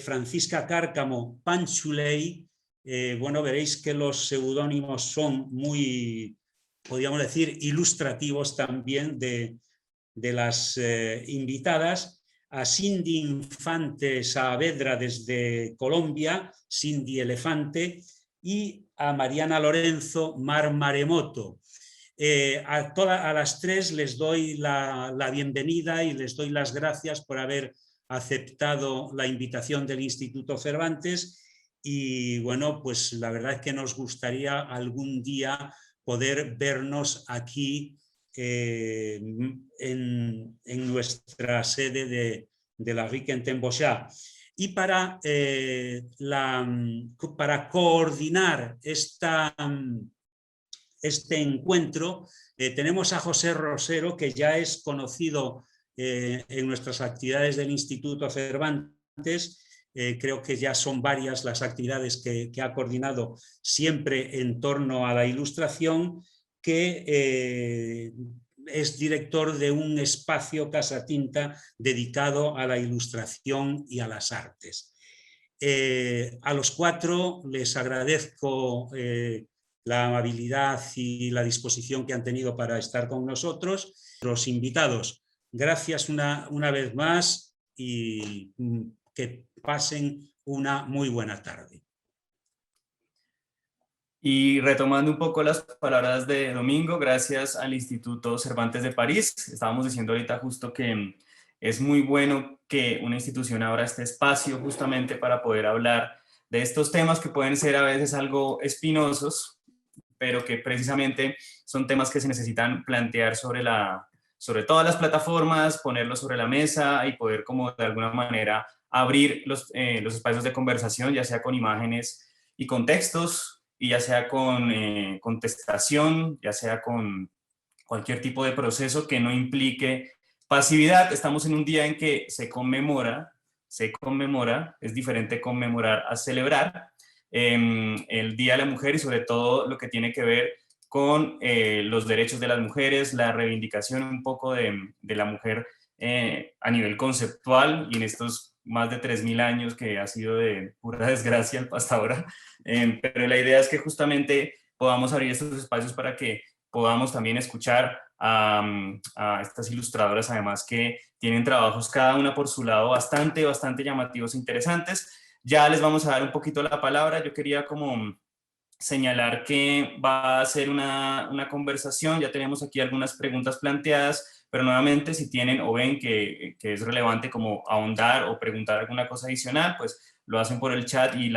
Francisca Cárcamo, Panchuley. Bueno, veréis que los seudónimos son muy, podríamos decir, ilustrativos también de las invitadas. A Cindy Infante Saavedra desde Colombia, Cindy Elefante, y a Mariana Lorenzo Mar Maremoto. A las tres les doy la bienvenida y les doy las gracias por haber aceptado la invitación del Instituto Cervantes, y bueno, pues la verdad es que nos gustaría algún día poder vernos aquí en nuestra sede de la RIC en Tembosá. Y para coordinar este encuentro tenemos a José Rosero, que ya es conocido en nuestras actividades del Instituto Cervantes. Creo que ya son varias las actividades que ha coordinado siempre en torno a la ilustración, que es director de un espacio Casa Tinta dedicado a la ilustración y a las artes. A los cuatro les agradezco la amabilidad y la disposición que han tenido para estar con nosotros. Los invitados, gracias una vez más y que pasen una muy buena tarde. Y retomando un poco las palabras de Domingo, gracias al Instituto Cervantes de París. Estábamos diciendo ahorita justo que es muy bueno que una institución abra este espacio justamente para poder hablar de estos temas que pueden ser a veces algo espinosos, pero que precisamente son temas que se necesitan plantear sobre todas las plataformas, ponerlos sobre la mesa y poder como de alguna manera abrir los espacios de conversación, ya sea con imágenes y con textos, y ya sea con contestación, ya sea con cualquier tipo de proceso que no implique pasividad. Estamos en un día en que se conmemora, es diferente conmemorar a celebrar, el Día de la Mujer, y sobre todo lo que tiene que ver con los derechos de las mujeres, la reivindicación un poco de la mujer a nivel conceptual, y en estos más de 3000 años que ha sido de pura desgracia hasta ahora, pero la idea es que justamente podamos abrir estos espacios para que podamos también escuchar a estas ilustradoras, además que tienen trabajos cada una por su lado bastante llamativos e interesantes. Ya les vamos a dar un poquito la palabra. Yo quería como señalar que va a ser una conversación. Ya tenemos aquí algunas preguntas planteadas, pero nuevamente si tienen o ven que es relevante como ahondar o preguntar alguna cosa adicional, pues lo hacen por el chat y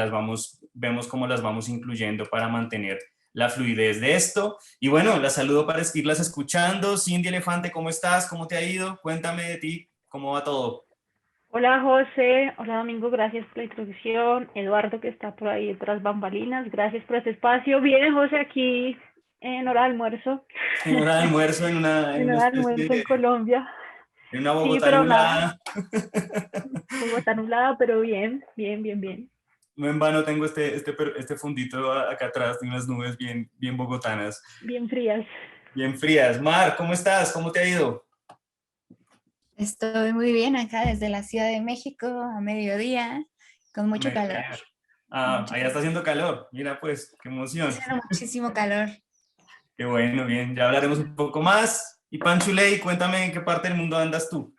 vemos cómo las vamos incluyendo para mantener la fluidez de esto. Y bueno, las saludo para irlas escuchando. Cindy Elefante, ¿cómo estás? ¿Cómo te ha ido? Cuéntame de ti, ¿cómo va todo? Hola José, hola Domingo, gracias por la introducción. Eduardo, que está por ahí detrás bambalinas, gracias por este espacio. Bien, José, aquí en hora de almuerzo. En hora de almuerzo en una En hora de almuerzo en Colombia. En una Sí, Bogotá pero nublada. Bogotá nublada, pero bien. No en vano tengo este fundito acá atrás de unas nubes bien bogotanas. Bien frías. Bien frías. Mar, ¿cómo estás? ¿Cómo te ha ido? Estoy muy bien acá desde la Ciudad de México a mediodía, con mucho calor. Allá está haciendo calor. Mira pues, qué emoción. Está haciendo muchísimo calor. Qué bueno, bien. Ya hablaremos un poco más. Y Panchuley, cuéntame en qué parte del mundo andas tú.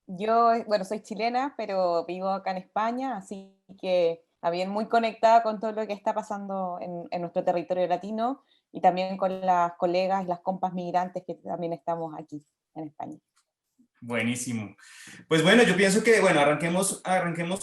Yo, bueno, soy chilena, pero vivo acá en España, así que también muy conectada con todo lo que está pasando en nuestro territorio latino, y también con las colegas y las compas migrantes que también estamos aquí en España. Buenísimo. Pues bueno, yo pienso que, bueno, arranquemos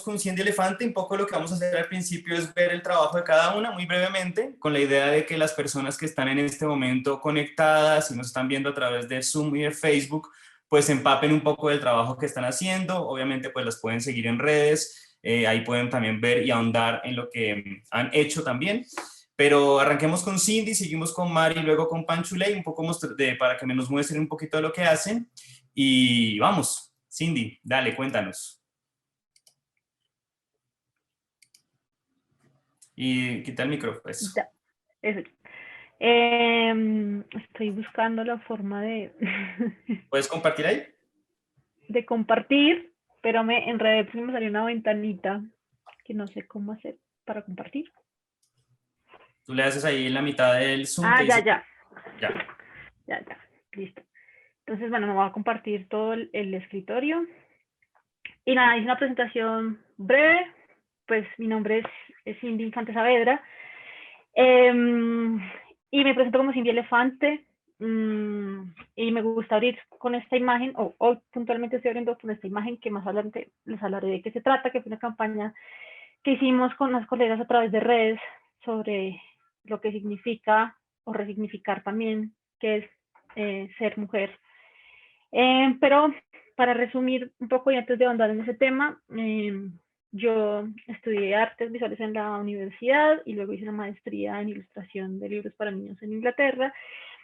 con Cindy Elefante. Un poco lo que vamos a hacer al principio es ver el trabajo de cada una, muy brevemente, con la idea de que las personas que están en este momento conectadas y nos están viendo a través de Zoom y de Facebook, pues empapen un poco del trabajo que están haciendo. Obviamente, pues las pueden seguir en redes, ahí pueden también ver y ahondar en lo que han hecho también. Pero arranquemos con Cindy, seguimos con Mari y luego con Panchuley, un poco para que nos muestren un poquito de lo que hacen. Y vamos, Cindy, dale, cuéntanos. Y quita el micrófono. Eso. Estoy buscando la forma de... ¿Puedes compartir ahí? De compartir. pero me enredé porque me salió una ventanita que no sé cómo hacer para compartir. Tú le haces ahí en la mitad del Zoom, Ah, te dice ya. ya. Listo. Entonces, bueno, me voy a compartir todo el escritorio. Y nada, hice una presentación breve. Pues mi nombre es Cindy Infante Saavedra. Y me presento como Cindy Elefante. Y me gusta abrir con esta imagen, o hoy puntualmente estoy abriendo con esta imagen que más adelante les hablaré de qué se trata, que fue una campaña que hicimos con las colegas a través de redes sobre lo que significa o resignificar también qué es ser mujer. Pero para resumir un poco y antes de ahondar en ese tema, yo estudié artes visuales en la universidad y luego hice una maestría en ilustración de libros para niños en Inglaterra.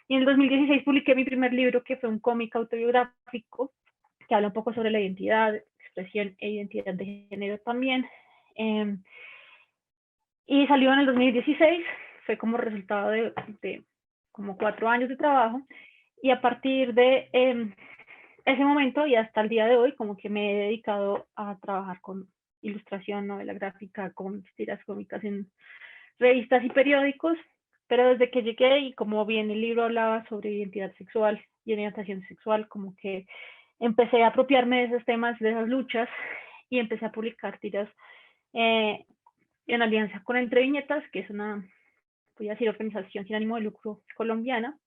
Y en el 2016 publiqué mi primer libro, que fue un cómic autobiográfico que habla un poco sobre la identidad, expresión e identidad de género también. Y salió en el 2016, fue como resultado de como 4 años de trabajo. Y a partir de ese momento y hasta el día de hoy, como que me he dedicado a trabajar con ilustración, novela gráfica, con tiras cómicas en revistas y periódicos. Pero desde que llegué, y como bien el libro hablaba sobre identidad sexual y orientación sexual, como que empecé a apropiarme de esos temas, de esas luchas, y empecé a publicar tiras en alianza con Entre Viñetas, que es una, voy a decir, organización sin ánimo de lucro colombiana,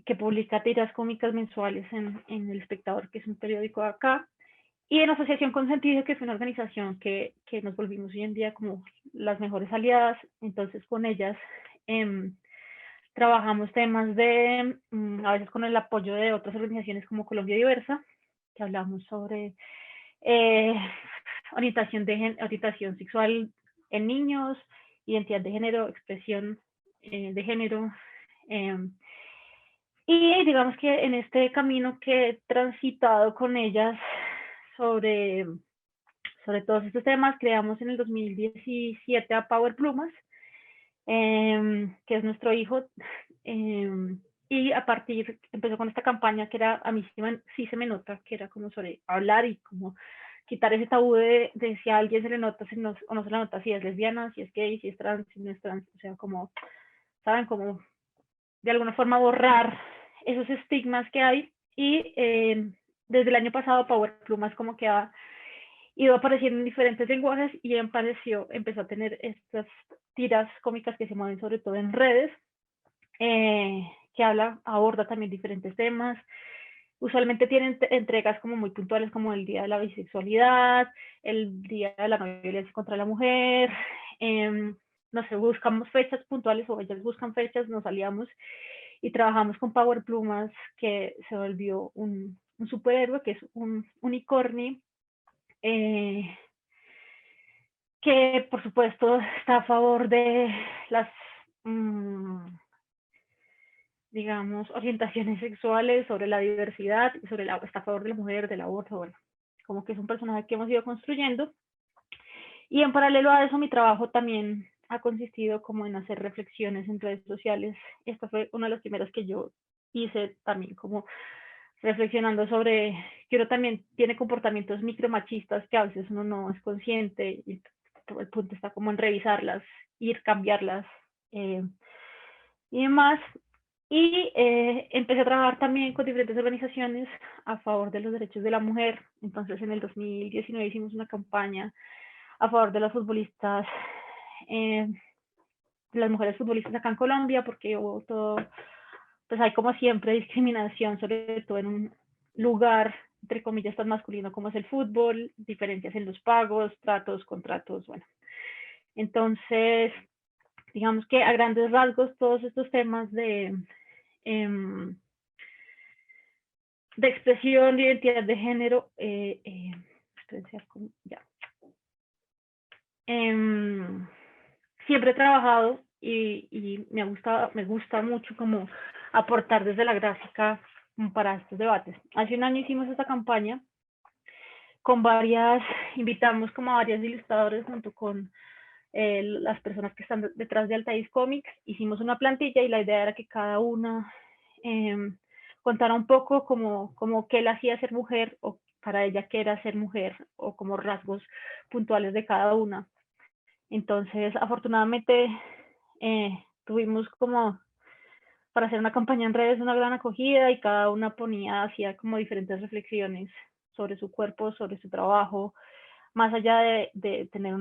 que publica tiras cómicas mensuales en El Espectador, que es un periódico de acá, y en Asociación Consentido, que es una organización que nos volvimos hoy en día como las mejores aliadas. Entonces con ellas trabajamos temas de, a veces con el apoyo de otras organizaciones como Colombia Diversa, que hablamos sobre orientación sexual en niños, identidad de género, expresión de género. Y digamos que en este camino que he transitado con ellas sobre todos estos temas, creamos en el 2017 a Power Plumas, que es nuestro hijo, y a partir, empezó con esta campaña que era, a mí sí se me nota, que era como sobre hablar y como quitar ese tabú de si a alguien se le nota o no se le nota, si es lesbiana, si es gay, si es trans, si no es trans, o sea, como, ¿saben? Como de alguna forma borrar esos estigmas que hay. Y desde el año pasado Power Plumas como que ha ido apareciendo en diferentes lenguajes y empezó a tener estas tiras cómicas que se mueven sobre todo en redes, que aborda también diferentes temas. Usualmente tienen entregas como muy puntuales, como el Día de la Bisexualidad, el Día de la No Violencia contra la Mujer. No sé, buscamos fechas puntuales o ellas buscan fechas, nos aliamos y trabajamos con Power Plumas, que se volvió un superhéroe, que es un unicornio, que por supuesto está a favor de las, digamos, orientaciones sexuales, sobre la diversidad, está a favor de la mujer, del aborto. Bueno, como que es un personaje que hemos ido construyendo. Y en paralelo a eso, mi trabajo también ha consistido como en hacer reflexiones en redes sociales. Esta fue una de las primeras que yo hice también, como reflexionando sobre que uno también tiene comportamientos micromachistas que a veces uno no es consciente, y todo el punto está como en revisarlas, ir cambiarlas y demás. Y empecé a trabajar también con diferentes organizaciones a favor de los derechos de la mujer. Entonces en el 2019 hicimos una campaña a favor de las futbolistas, las mujeres futbolistas acá en Colombia, porque hubo todo, pues hay como siempre discriminación, sobre todo en un lugar, entre comillas, tan masculino como es el fútbol, diferencias en los pagos, contratos, bueno. Entonces, digamos que a grandes rasgos todos estos temas de expresión, de identidad de género, siempre he trabajado y me gusta mucho como aportar desde la gráfica para estos debates. Hace un año hicimos esta campaña con invitamos como a varias ilustradores junto con las personas que están detrás de Altaís Comics. Hicimos una plantilla y la idea era que cada una contara un poco como qué la hacía ser mujer o para ella qué era ser mujer o como rasgos puntuales de cada una. Entonces, afortunadamente, tuvimos como para hacer una campaña en redes una gran acogida y cada una hacía como diferentes reflexiones sobre su cuerpo, sobre su trabajo, más allá de tener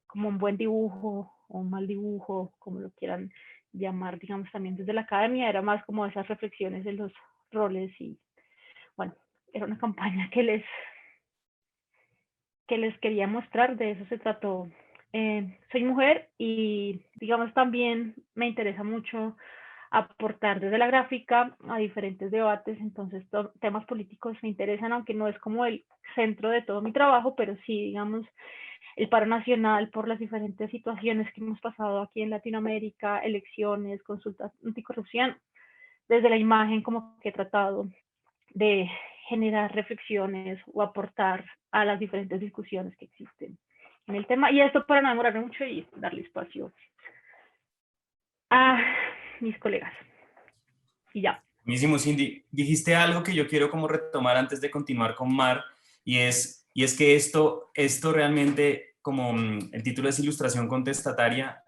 como un buen dibujo o un mal dibujo, como lo quieran llamar, digamos, también desde la academia, era más como esas reflexiones de los roles y, bueno, era una campaña que les quería mostrar, de eso se trató. Soy mujer y, digamos, también me interesa mucho aportar desde la gráfica a diferentes debates, entonces temas políticos me interesan, aunque no es como el centro de todo mi trabajo, pero sí, digamos, el paro nacional por las diferentes situaciones que hemos pasado aquí en Latinoamérica, elecciones, consultas anticorrupción, desde la imagen como que he tratado de generar reflexiones o aportar a las diferentes discusiones que existen en el tema. Y esto para no demorarme mucho y darle espacio a mis colegas. Y ya. Buenísimo, Cindy. Dijiste algo que yo quiero como retomar antes de continuar con Mar, y es que esto realmente, como el título es Ilustración contestataria,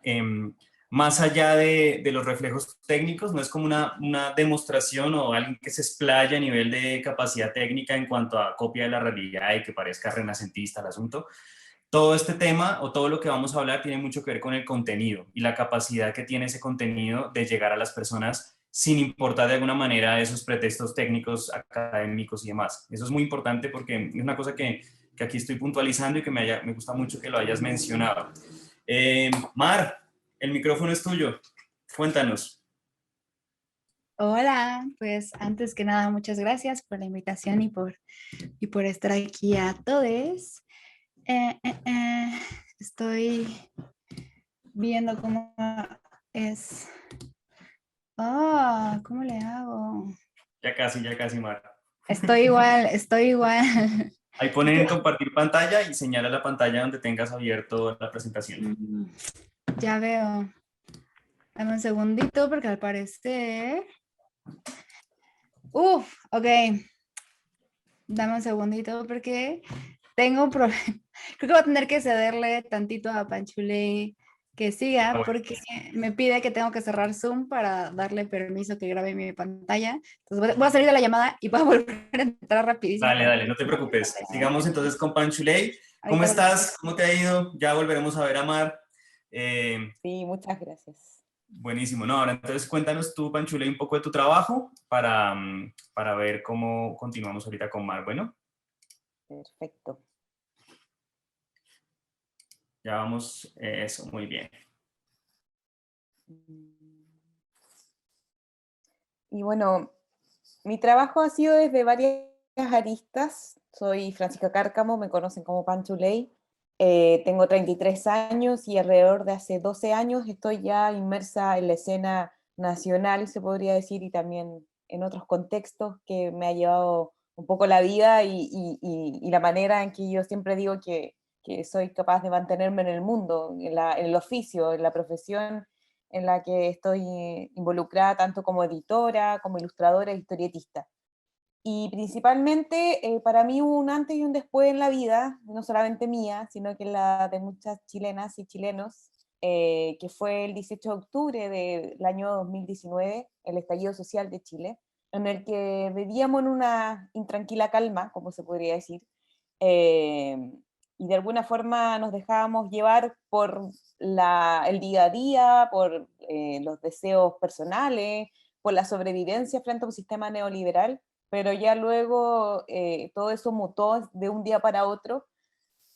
más allá de los reflejos técnicos, no es como una demostración o alguien que se explaya a nivel de capacidad técnica en cuanto a copia de la realidad y que parezca renacentista el asunto. Todo este tema o todo lo que vamos a hablar tiene mucho que ver con el contenido y la capacidad que tiene ese contenido de llegar a las personas sin importar de alguna manera esos pretextos técnicos, académicos y demás. Eso es muy importante porque es una cosa que aquí estoy puntualizando y que me gusta mucho que lo hayas mencionado. Mar, el micrófono es tuyo. Cuéntanos. Hola, pues antes que nada, muchas gracias por la invitación y por estar aquí a todos. Estoy viendo cómo es. Oh, ¿cómo le hago? Ya casi, Mar. Estoy igual, estoy igual. Ahí ponen compartir pantalla y señala la pantalla donde tengas abierto la presentación. Ya veo. Dame un segundito porque al parecer... ok. Dame un segundito porque tengo un problema. Creo que voy a tener que cederle tantito a Panchuley que siga porque me pide que tengo que cerrar Zoom para darle permiso que grabe mi pantalla. Entonces voy a salir de la llamada y voy a volver a entrar rapidísimo. Dale, no te preocupes. Sigamos entonces con Panchuley. ¿Cómo estás? ¿Cómo te ha ido? Ya volveremos a ver a Mar. Sí, muchas gracias. Buenísimo. No, ahora entonces cuéntanos tú, Panchuley, un poco de tu trabajo para ver cómo continuamos ahorita con Mar. Bueno. Perfecto. Ya vamos, eso, muy bien. Y bueno, mi trabajo ha sido desde varias aristas. Soy Francisca Cárcamo, me conocen como Panchuley. Tengo 33 años y alrededor de hace 12 años estoy ya inmersa en la escena nacional, se podría decir, y también en otros contextos que me ha llevado un poco la vida y la manera en que yo siempre digo que soy capaz de mantenerme en el mundo, en el oficio, en la profesión en la que estoy involucrada tanto como editora, como ilustradora e historietista. Y principalmente para mí hubo un antes y un después en la vida, no solamente mía, sino que la de muchas chilenas y chilenos, que fue el 18 de octubre del año 2019, el estallido social de Chile, en el que vivíamos en una intranquila calma, como se podría decir, y de alguna forma nos dejábamos llevar por el día a día, por los deseos personales, por la sobrevivencia frente a un sistema neoliberal, pero ya luego todo eso mutó de un día para otro.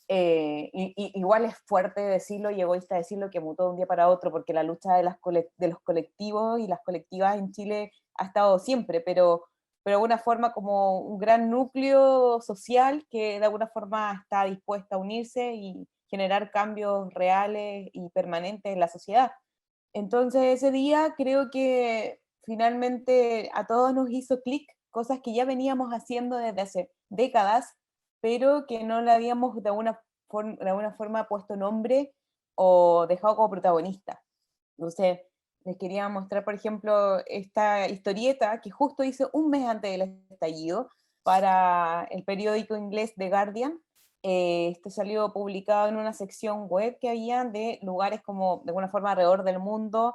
Igual es fuerte decirlo y egoísta decirlo que mutó de un día para otro, porque la lucha de los colectivos y las colectivas en Chile ha estado siempre, pero de alguna forma como un gran núcleo social que de alguna forma está dispuesta a unirse y generar cambios reales y permanentes en la sociedad. Entonces ese día creo que finalmente a todos nos hizo clic, cosas que ya veníamos haciendo desde hace décadas, pero que no le habíamos de alguna forma puesto nombre o dejado como protagonista. Entonces les quería mostrar, por ejemplo, esta historieta que justo hice un mes antes del estallido, para el periódico inglés The Guardian. Este salió publicado en una sección web que había de lugares como de alguna forma alrededor del mundo,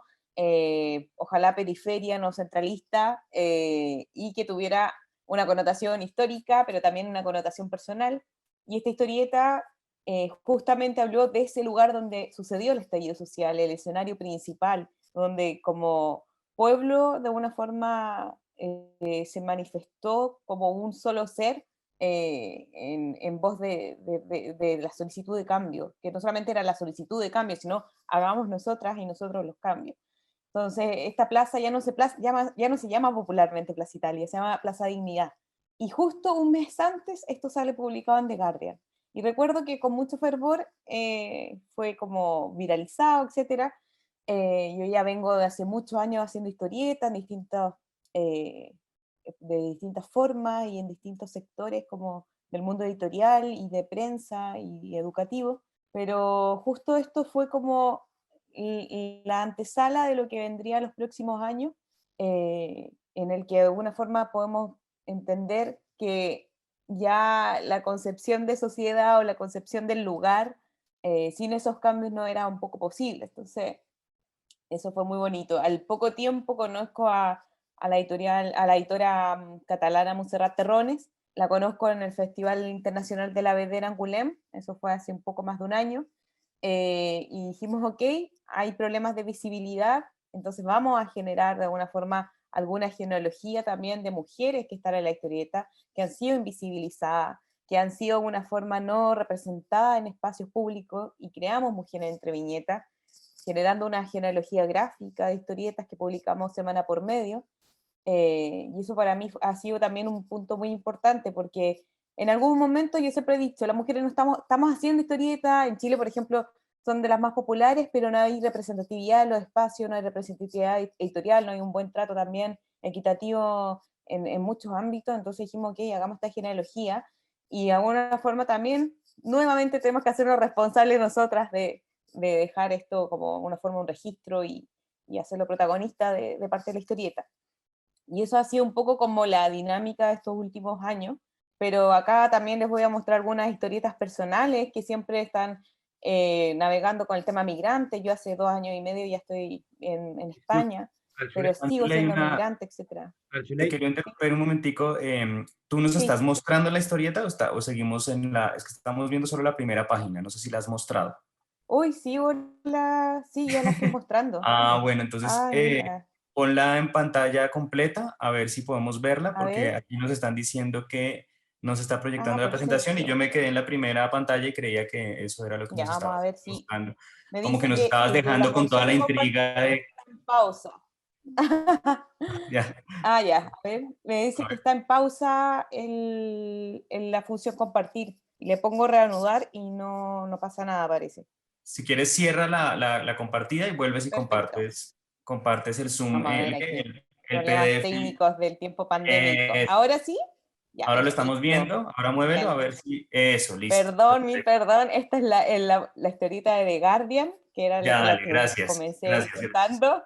ojalá periferia, no centralista, y que tuviera una connotación histórica, pero también una connotación personal. Y esta historieta justamente habló de ese lugar donde sucedió el estallido social, el escenario principal, donde como pueblo de alguna forma se manifestó como un solo ser en voz de la solicitud de cambio, que no solamente era la solicitud de cambio, sino hagamos nosotras y nosotros los cambios. Entonces, esta plaza ya no se llama popularmente Plaza Italia, se llama Plaza Dignidad. Y justo un mes antes esto sale publicado en The Guardian. Y recuerdo que con mucho fervor fue como viralizado, etc. Yo ya vengo de hace muchos años haciendo historietas de distintas formas y en distintos sectores como del mundo editorial y de prensa y educativo, pero justo esto fue como la antesala de lo que vendría los próximos años, en el que de alguna forma podemos entender que ya la concepción de sociedad o la concepción del lugar, sin esos cambios no era un poco posible. Entonces, eso fue muy bonito. Al poco tiempo conozco a la editora catalana Montserrat Terrones, la conozco en el Festival Internacional de la Vedera en Angoulême, eso fue hace un poco más de un año, y dijimos, ok, hay problemas de visibilidad, entonces vamos a generar de alguna forma alguna genealogía también de mujeres que están en la historieta, que han sido invisibilizadas, que han sido de alguna forma no representadas en espacios públicos, y creamos Mujeres entre Viñetas, generando una genealogía gráfica de historietas que publicamos semana por medio, y eso para mí ha sido también un punto muy importante, porque en algún momento yo siempre he dicho, las mujeres no estamos haciendo historietas, en Chile por ejemplo son de las más populares, pero no hay representatividad en los espacios, no hay representatividad editorial, no hay un buen trato también equitativo en muchos ámbitos, entonces dijimos, ok, hagamos esta genealogía, y de alguna forma también, nuevamente tenemos que hacernos responsables nosotras de dejar esto como una forma, un registro, y hacerlo protagonista de parte de la historieta. Y eso ha sido un poco como la dinámica de estos últimos años, pero acá también les voy a mostrar algunas historietas personales que siempre están navegando con el tema migrante. Yo hace 2 años y medio ya estoy en España, pero sigo siendo migrante, etc. Te quería interrumpir un momentico. ¿Tú nos estás mostrando la historieta o seguimos en la... Es que estamos viendo solo la primera página, no sé si la has mostrado. Uy, sí, hola, sí, ya la estoy mostrando. Bueno, entonces Mira. ponla en pantalla completa, a ver si podemos verla, A porque ver. aquí nos están diciendo que nos está proyectando la Perfecto. presentación y yo me quedé en la primera pantalla y creía que eso era lo que Ya, nos vamos a estabas ver si mostrando. me Como que dice nos que estabas sí, que la dejando con toda función la de compartir intriga de... está en pausa. Ya, Ya, a ver, me dice a que ver. está en pausa en la función compartir. Y le pongo reanudar y no pasa nada, parece. Si quieres, cierra la compartida y vuelves y Perfecto. compartes el Zoom, Vamos a ver aquí. el Problemas PDF. técnicos del tiempo pandémico. Eh, ¿Ahora sí? Ya, Ahora lo estamos perfecto. viendo, ahora muévelo a Bien. ver si... Eso, listo. Perdón, mil Perfecto. perdón. Esta es la historieta de The Guardian, que era Ya, la dale, que gracias. comencé Gracias, gracias. contando.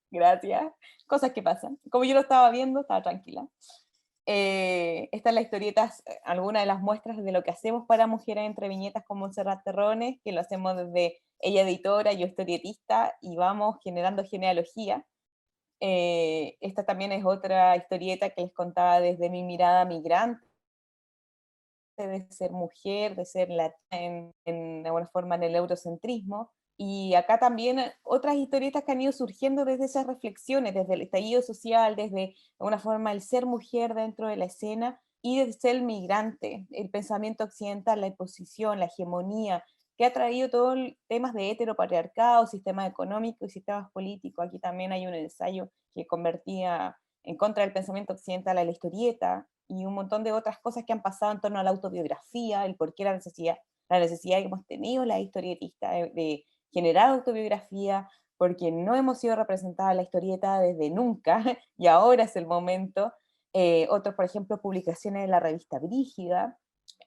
Gracias. Cosas que pasan. Como yo lo estaba viendo, estaba tranquila. Esta es la historieta, alguna de las muestras de lo que hacemos para Mujeres entre Viñetas con Montserrat Terrones, que lo hacemos desde ella editora, yo historietista, y vamos generando genealogía. Esta también es otra historieta que les contaba desde mi mirada migrante, de ser mujer, de ser latina en alguna forma en el eurocentrismo. Y acá también otras historietas que han ido surgiendo desde esas reflexiones, desde el estallido social, desde de alguna forma el ser mujer dentro de la escena y desde ser migrante, el pensamiento occidental, la imposición, la hegemonía, que ha traído todos los temas de heteropatriarcado, sistema económico y sistemas políticos. Aquí también hay un ensayo que convertía en contra del pensamiento occidental a la historieta, y un montón de otras cosas que han pasado en torno a la autobiografía, el por qué la necesidad que hemos tenido las historietistas de generar autobiografía, porque no hemos sido representadas en la historieta desde nunca, y ahora es el momento. Otros, por ejemplo, publicaciones de la revista Brígida,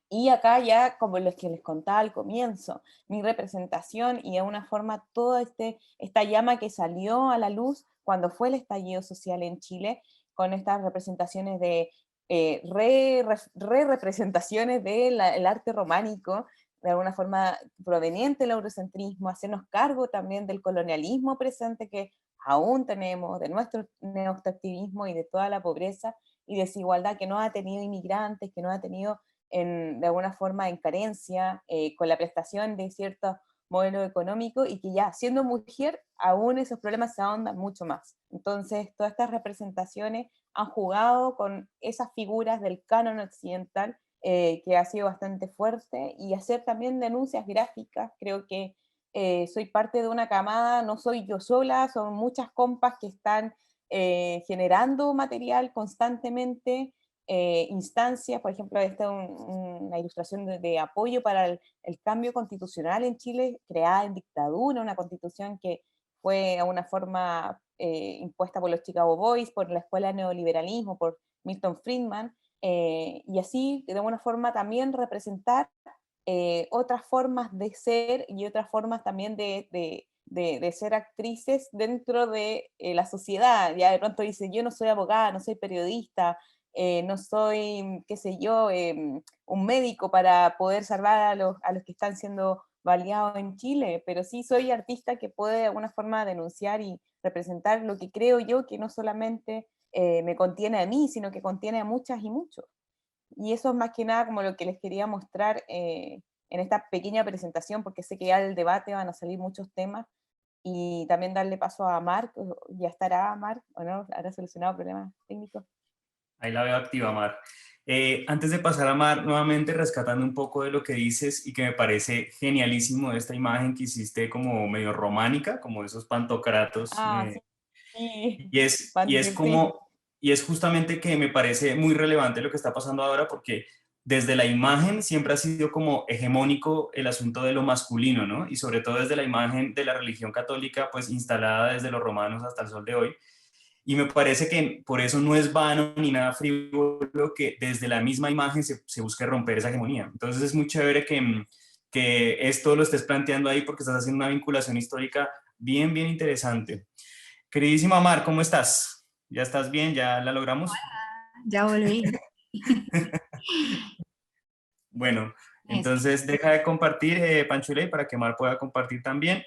y acá ya, como los que les contaba al comienzo, mi representación y de una forma toda esta llama que salió a la luz cuando fue el estallido social en Chile, con estas representaciones de representaciones del arte románico, de alguna forma proveniente del eurocentrismo, hacernos cargo también del colonialismo presente que aún tenemos, de nuestro neoextractivismo y de toda la pobreza y desigualdad que no ha tenido inmigrantes, que no ha tenido de alguna forma en carencia, con la prestación de ciertos modelos económicos, y que ya siendo mujer aún esos problemas se ahondan mucho más. Entonces todas estas representaciones han jugado con esas figuras del canon occidental, que ha sido bastante fuerte, y hacer también denuncias gráficas. Creo que soy parte de una camada, no soy yo sola, son muchas compas que están generando material constantemente, instancias. Por ejemplo, esta es una ilustración de apoyo para el cambio constitucional en Chile, creada en dictadura, una constitución que fue de alguna forma impuesta por los Chicago Boys, por la Escuela de Neoliberalismo, por Milton Friedman, y así de alguna forma también representar otras formas de ser y otras formas también de ser actrices dentro de la sociedad. Ya de pronto dice, yo no soy abogada, no soy periodista, no soy, qué sé yo, un médico para poder salvar a los que están siendo baleados en Chile, pero sí soy artista que puede de alguna forma denunciar y representar lo que creo yo que no solamente me contiene a mí, sino que contiene a muchas y muchos. Y eso es más que nada como lo que les quería mostrar en esta pequeña presentación, porque sé que ya del debate van a salir muchos temas, y también darle paso a Marc. Ya estará Marc, ¿o no? ¿Habrá solucionado problemas técnicos? Ahí la veo activa, Mar. Antes de pasar a Mar, nuevamente rescatando un poco de lo que dices y que me parece genialísimo esta imagen que hiciste como medio románica, como esos pantocratos. Ah, sí, sí. Sí. Y es justamente que me parece muy relevante lo que está pasando ahora, porque desde la imagen siempre ha sido como hegemónico el asunto de lo masculino, ¿no? Y sobre todo desde la imagen de la religión católica, pues instalada desde los romanos hasta el sol de hoy. Y me parece que por eso no es vano ni nada frívolo que desde la misma imagen se busque romper esa hegemonía. Entonces es muy chévere que esto lo estés planteando ahí, porque estás haciendo una vinculación histórica bien, bien interesante. Queridísima Mar, ¿cómo estás? ¿Ya estás bien? ¿Ya la logramos? Ya volví. Bueno, entonces deja de compartir, Panchuley, para que Mar pueda compartir también.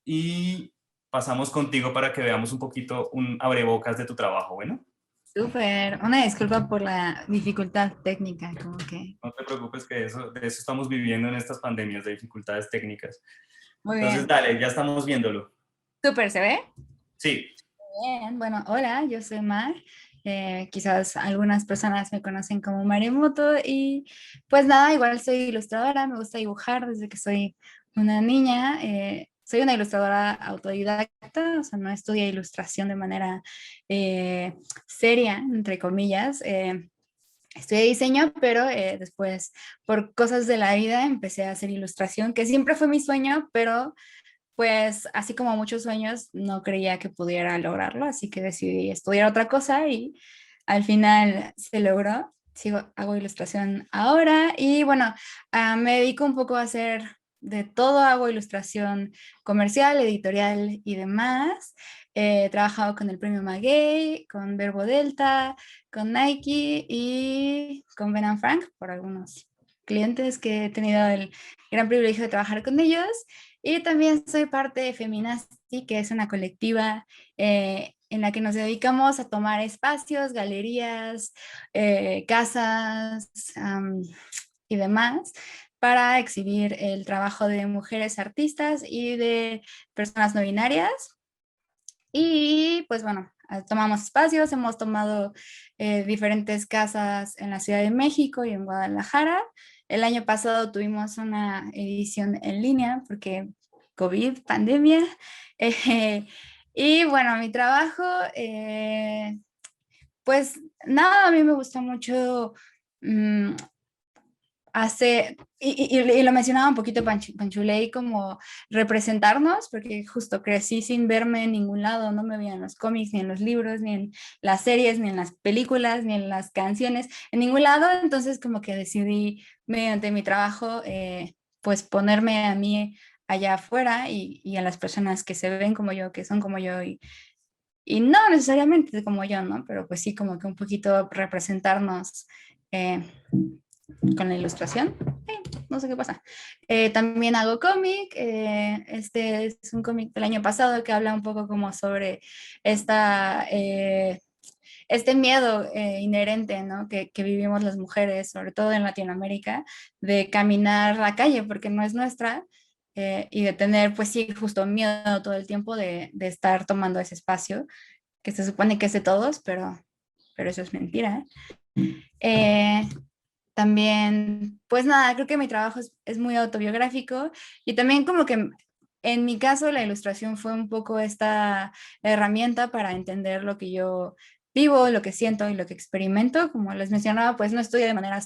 Y pasamos contigo para que veamos un poquito un abrebocas de tu trabajo, ¿bueno? Súper. Una disculpa por la dificultad técnica, como que. No te preocupes, que de eso estamos viviendo en estas pandemias, de dificultades técnicas. Muy Entonces, bien. dale, ya estamos viéndolo. Súper, ¿se ve? Sí. Bien, bueno, hola, yo soy Mar. Quizás algunas personas me conocen como Maremoto y pues nada, igual soy ilustradora, me gusta dibujar desde que soy una niña. Soy una ilustradora autodidacta, o sea, no estudié ilustración de manera seria, entre comillas. Estudié diseño, pero después por cosas de la vida empecé a hacer ilustración, que siempre fue mi sueño, pero pues así como muchos sueños, no creía que pudiera lograrlo, así que decidí estudiar otra cosa y al final se logró. Hago ilustración ahora y bueno, me dedico un poco a hacer de todo, hago ilustración comercial, editorial y demás. He trabajado con el Premio Maguey, con Verbo Delta, con Nike y con Ben & Frank por algunos clientes que he tenido el gran privilegio de trabajar con ellos. Y también soy parte de Feminasti, que es una colectiva en la que nos dedicamos a tomar espacios, galerías, casas y demás para exhibir el trabajo de mujeres artistas y de personas no binarias. Y pues bueno, tomamos espacios, hemos tomado diferentes casas en la Ciudad de México y en Guadalajara. El año pasado tuvimos una edición en línea porque COVID, pandemia. Y bueno, mi trabajo, pues nada, a mí me gusta mucho hacer, y lo mencionaba un poquito Panchuley, como representarnos, porque justo crecí sin verme en ningún lado, no me veía en los cómics, ni en los libros, ni en las series, ni en las películas, ni en las canciones, en ningún lado. Entonces como que decidí mediante mi trabajo pues ponerme a mí allá afuera y a las personas que se ven como yo, que son como yo, y no necesariamente como yo, ¿no? Pero pues sí, como que un poquito representarnos con la ilustración. No sé qué pasa. También hago cómic. Este es un cómic del año pasado que habla un poco como sobre este miedo inherente, ¿no? que vivimos las mujeres, sobre todo en Latinoamérica, de caminar la calle porque no es nuestra. Y de tener, pues sí, justo miedo todo el tiempo de estar tomando ese espacio que se supone que es de todos, pero eso es mentira. Eh, También, pues nada, creo que mi trabajo es muy autobiográfico y también como que en mi caso la ilustración fue un poco esta herramienta para entender lo que yo vivo, lo que siento y lo que experimento. Como les mencionaba, pues no estudio de manera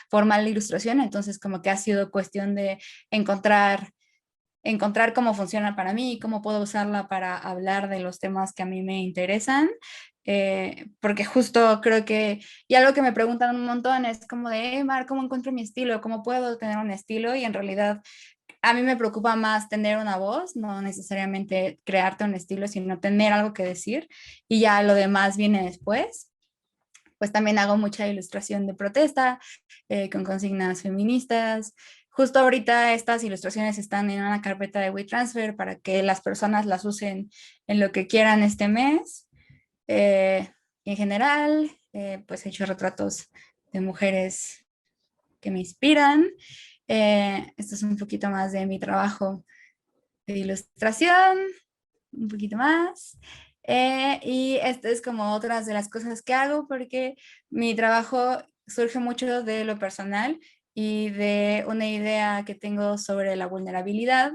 formal la ilustración, entonces como que ha sido cuestión de encontrar cómo funciona para mí y cómo puedo usarla para hablar de los temas que a mí me interesan. Porque justo creo que, y algo que me preguntan un montón es como de, Mar, ¿cómo encuentro mi estilo? ¿Cómo puedo tener un estilo? Y en realidad a mí me preocupa más tener una voz, no necesariamente crearte un estilo, sino tener algo que decir y ya lo demás viene después. Pues también hago mucha ilustración de protesta con consignas feministas. Justo ahorita estas ilustraciones están en una carpeta de WeTransfer para que las personas las usen en lo que quieran este mes. Y en general, pues he hecho retratos de mujeres que me inspiran. Esto es un poquito más de mi trabajo de ilustración, un poquito más. Y esto es como otras de las cosas que hago porque mi trabajo surge mucho de lo personal y de una idea que tengo sobre la vulnerabilidad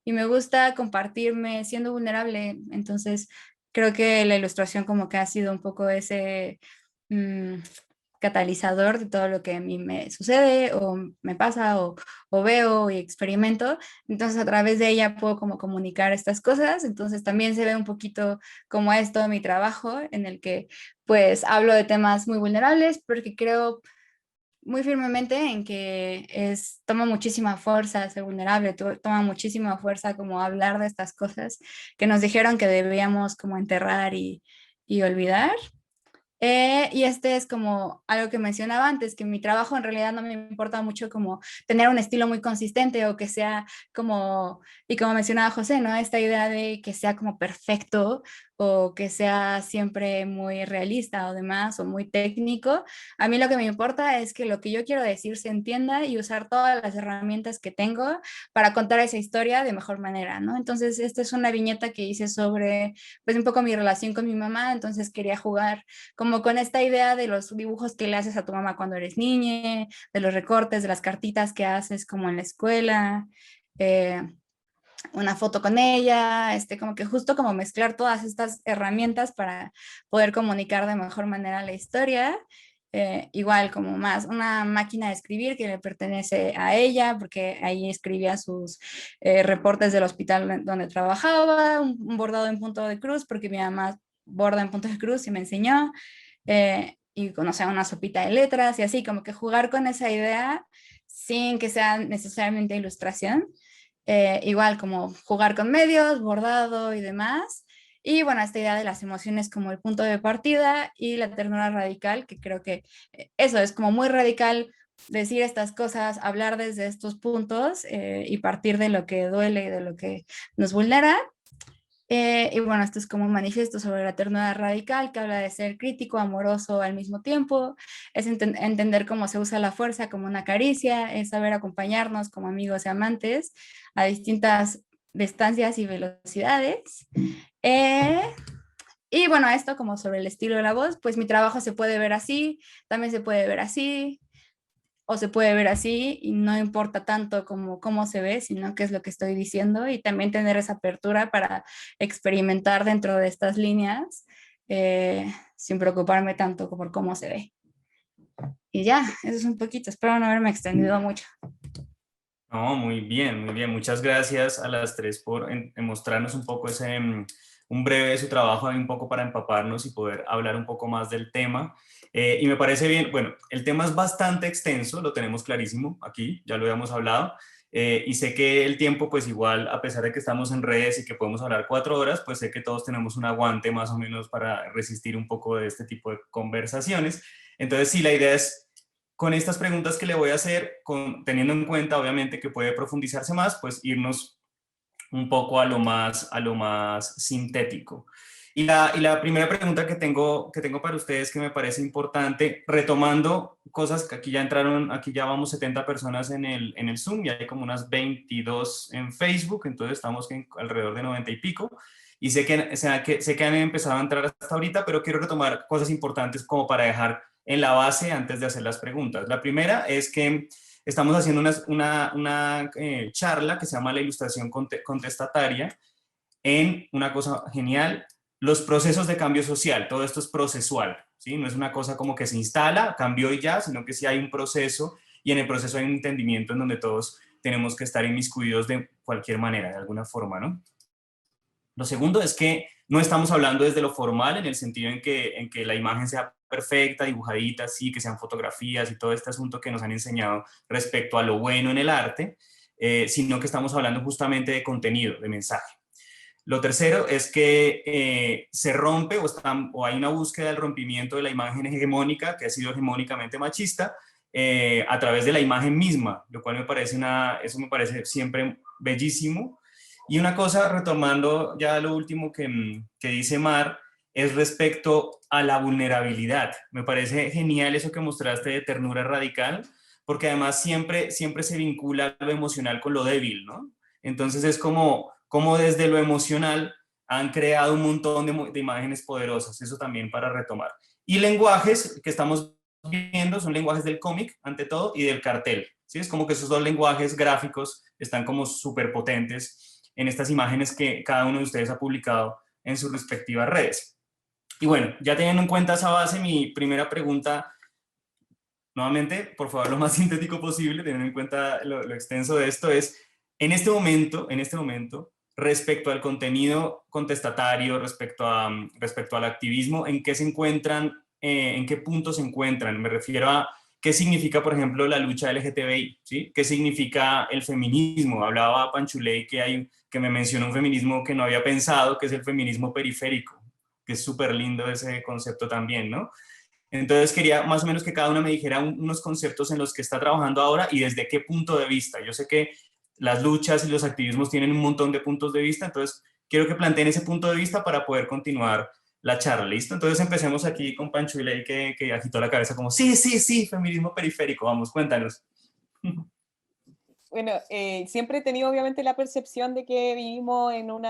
y me gusta compartirme siendo vulnerable. Entonces, creo que la ilustración como que ha sido un poco ese catalizador de todo lo que a mí me sucede o me pasa o veo y experimento. Entonces a través de ella puedo como comunicar estas cosas. Entonces también se ve un poquito como esto de mi trabajo en el que pues hablo de temas muy vulnerables porque creo muy firmemente en que toma muchísima fuerza ser vulnerable, toma muchísima fuerza como hablar de estas cosas que nos dijeron que debíamos como enterrar y olvidar. Y este es como algo que mencionaba antes, que mi trabajo en realidad no me importa mucho como tener un estilo muy consistente o que sea como, y como mencionaba José, ¿no? Esta idea de que sea como perfecto o que sea siempre muy realista o demás o muy técnico. A mí lo que me importa es que lo que yo quiero decir se entienda y usar todas las herramientas que tengo para contar esa historia de mejor manera, ¿no? Entonces, esta es una viñeta que hice sobre, pues un poco mi relación con mi mamá, entonces quería jugar como con esta idea de los dibujos que le haces a tu mamá cuando eres niña, de los recortes, de las cartitas que haces como en la escuela, una foto con ella, como que justo como mezclar todas estas herramientas para poder comunicar de mejor manera la historia. Igual como más una máquina de escribir que le pertenece a ella, porque ahí escribía sus reportes del hospital donde trabajaba, un bordado en punto de cruz, porque mi mamá borda en punto de cruz y me enseñó, y conocer una sopita de letras y así, como que jugar con esa idea sin que sea necesariamente ilustración. Igual como jugar con medios, bordado y demás. Y bueno, esta idea de las emociones como el punto de partida y la ternura radical, que creo que eso es como muy radical decir estas cosas, hablar desde estos puntos y partir de lo que duele y de lo que nos vulnera. Y bueno, esto es como un manifiesto sobre la ternura radical que habla de ser crítico, amoroso al mismo tiempo, es entender cómo se usa la fuerza como una caricia, es saber acompañarnos como amigos y amantes a distintas distancias y velocidades. Eh, y bueno, esto como sobre el estilo de la voz, pues mi trabajo se puede ver así, también se puede ver así, o se puede ver así y no importa tanto como cómo se ve, sino qué es lo que estoy diciendo y también tener esa apertura para experimentar dentro de estas líneas sin preocuparme tanto por cómo se ve. Y ya, eso es un poquito, espero no haberme extendido mucho. No, muy bien, muy bien. Muchas gracias a las tres por mostrarnos un poco un breve de su trabajo, un poco para empaparnos y poder hablar un poco más del tema. Y me parece bien, bueno, el tema es bastante extenso, lo tenemos clarísimo aquí, ya lo habíamos hablado. Y sé que el tiempo, pues igual, a pesar de que estamos en redes y que podemos hablar 4 horas, pues sé que todos tenemos un aguante más o menos para resistir un poco de este tipo de conversaciones. Entonces, sí, la idea es, con estas preguntas que le voy a hacer, teniendo en cuenta, obviamente, que puede profundizarse más, pues irnos un poco a lo más sintético. Y la primera pregunta que tengo para ustedes, que me parece importante, retomando cosas que aquí ya entraron, aquí ya vamos 70 personas en el Zoom, y hay como unas 22 en Facebook, entonces estamos en alrededor de 90 y pico, y sé que han empezado a entrar hasta ahorita, pero quiero retomar cosas importantes como para dejar en la base antes de hacer las preguntas. La primera es que estamos haciendo una charla que se llama la ilustración contestataria, en una cosa genial, los procesos de cambio social. Todo esto es procesual, ¿sí? No es una cosa como que se instala, cambió y ya, sino que sí hay un proceso, y en el proceso hay un entendimiento en donde todos tenemos que estar inmiscuidos de cualquier manera, de alguna forma, ¿no? Lo segundo es que no estamos hablando desde lo formal, en el sentido en que la imagen sea perfecta, dibujadita, sí, que sean fotografías y todo este asunto que nos han enseñado respecto a lo bueno en el arte, sino que estamos hablando justamente de contenido, de mensaje. Lo tercero es que se rompe o hay una búsqueda del rompimiento de la imagen hegemónica, que ha sido hegemónicamente machista, a través de la imagen misma, lo cual eso me parece siempre bellísimo. Y una cosa, retomando ya lo último que dice Mar, es respecto a la vulnerabilidad. Me parece genial eso que mostraste de ternura radical, porque además siempre se vincula lo emocional con lo débil, ¿no? Entonces es como desde lo emocional han creado un montón de imágenes poderosas, eso también para retomar. Y lenguajes que estamos viendo son lenguajes del cómic, ante todo, y del cartel, ¿sí? Es como que esos dos lenguajes gráficos están como súper potentes en estas imágenes que cada uno de ustedes ha publicado en sus respectivas redes. Y bueno, ya teniendo en cuenta esa base, mi primera pregunta, nuevamente, por favor, lo más sintético posible, teniendo en cuenta lo extenso de esto, es, en este momento, respecto al contenido contestatario, respecto al activismo, ¿en qué se encuentran, en qué puntos se encuentran? Me refiero a qué significa, por ejemplo, la lucha LGTBI, ¿sí? ¿Qué significa el feminismo? Hablaba Panchuley que me mencionó un feminismo que no había pensado, que es el feminismo periférico, que es súper lindo ese concepto también, ¿no? Entonces quería más o menos que cada una me dijera unos conceptos en los que está trabajando ahora y desde qué punto de vista. Yo sé que las luchas y los activismos tienen un montón de puntos de vista, entonces quiero que planteen ese punto de vista para poder continuar la charla, ¿listo? Entonces empecemos aquí con Pancho Iley, que agitó la cabeza como, sí, feminismo periférico, vamos, cuéntanos. Bueno, siempre he tenido obviamente la percepción de que vivimos en un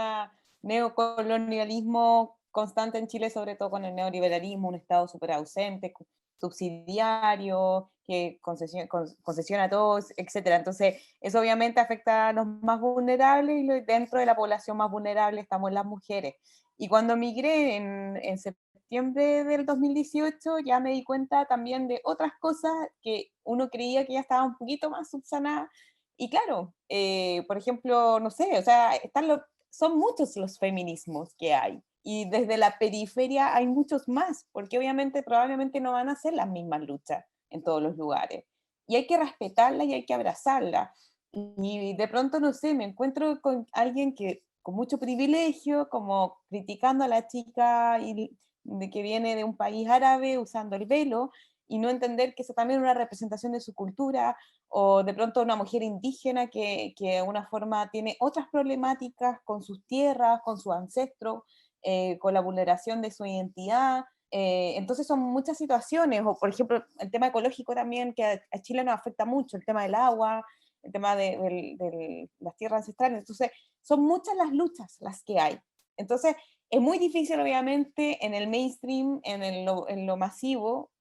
neocolonialismo constante en Chile, sobre todo con el neoliberalismo, un Estado súper ausente, subsidiario, que concesiona a todos, etc. Entonces, eso obviamente afecta a los más vulnerables, y dentro de la población más vulnerable estamos las mujeres. Y cuando migré en septiembre del 2018, ya me di cuenta también de otras cosas que uno creía que ya estaban un poquito más subsanadas. Y claro, por ejemplo, no sé, o sea, son muchos los feminismos que hay. Y desde la periferia hay muchos más, porque obviamente probablemente no van a ser las mismas luchas en todos los lugares. Y hay que respetarla y hay que abrazarla. Y de pronto, no sé, me encuentro con alguien que con mucho privilegio, como criticando a la chica que viene de un país árabe usando el velo, y no entender que eso también es una representación de su cultura, o de pronto una mujer indígena que de alguna forma tiene otras problemáticas con sus tierras, con sus ancestros, con la vulneración de su identidad. Entonces son muchas situaciones, o por ejemplo el tema ecológico también, que a Chile nos afecta mucho, el tema del agua, el tema de las tierras ancestrales. Entonces son muchas las luchas las que hay. Entonces es muy difícil obviamente en el mainstream, en lo masivo,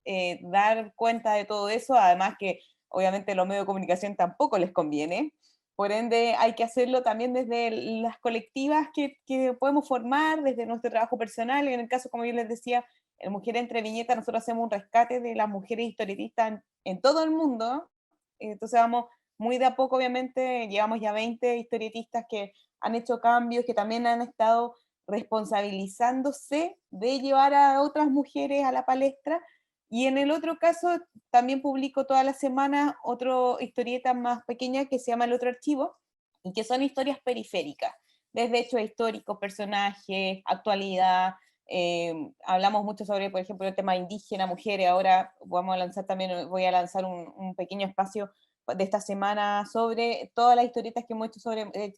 dar cuenta de todo eso, además que obviamente los medios de comunicación tampoco les conviene. Por ende, hay que hacerlo también desde las colectivas que podemos formar, desde nuestro trabajo personal. En el caso, como yo les decía, en Mujeres Entre Viñetas, nosotros hacemos un rescate de las mujeres historietistas en todo el mundo. Entonces vamos muy de a poco, obviamente, llevamos ya 20 historietistas que han hecho cambios, que también han estado responsabilizándose de llevar a otras mujeres a la palestra, Y en el otro caso, también publico toda la semana otra historieta más pequeña que se llama El Otro Archivo, y que son historias periféricas, desde hechos históricos, personajes, actualidad. Hablamos mucho sobre, por ejemplo, el tema indígena, mujeres. Ahora voy a lanzar un pequeño espacio de esta semana sobre todas las historietas que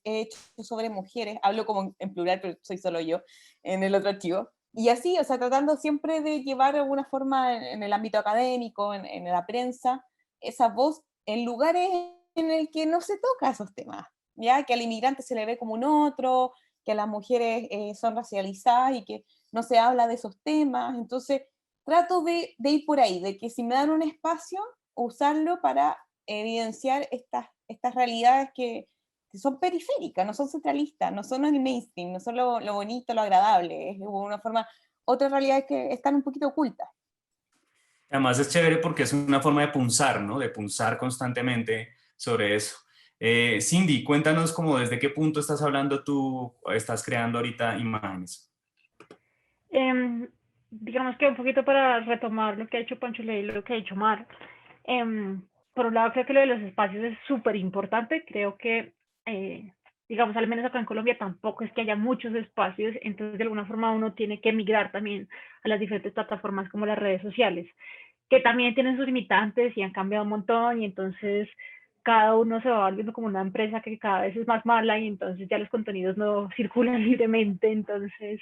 he hecho sobre mujeres. Hablo como en plural, pero soy solo yo en El Otro Archivo. Y así, o sea, tratando siempre de llevar de alguna forma en el ámbito académico, en la prensa, esa voz en lugares en el que no se toca esos temas, ¿ya? Que al inmigrante se le ve como un otro, que las mujeres son racializadas y que no se habla de esos temas. Entonces, trato de ir por ahí, de que si me dan un espacio, usarlo para evidenciar estas realidades que son periféricas, no son centralistas, no son el mainstream, no son lo bonito, lo agradable, es una forma, otras realidades que están un poquito ocultas. Además es chévere porque es una forma de punzar, ¿no? De punzar constantemente sobre eso. Cindy, cuéntanos como desde qué punto estás hablando tú, estás creando ahorita imágenes. Digamos que un poquito para retomar lo que ha hecho Panchule y lo que ha hecho Mar. Por un lado, creo que lo de los espacios es súper importante. Creo que, digamos, al menos acá en Colombia tampoco es que haya muchos espacios, entonces de alguna forma uno tiene que migrar también a las diferentes plataformas como las redes sociales, que también tienen sus limitantes y han cambiado un montón, y entonces cada uno se va volviendo como una empresa que cada vez es más mala, y entonces ya los contenidos no circulan libremente. Entonces,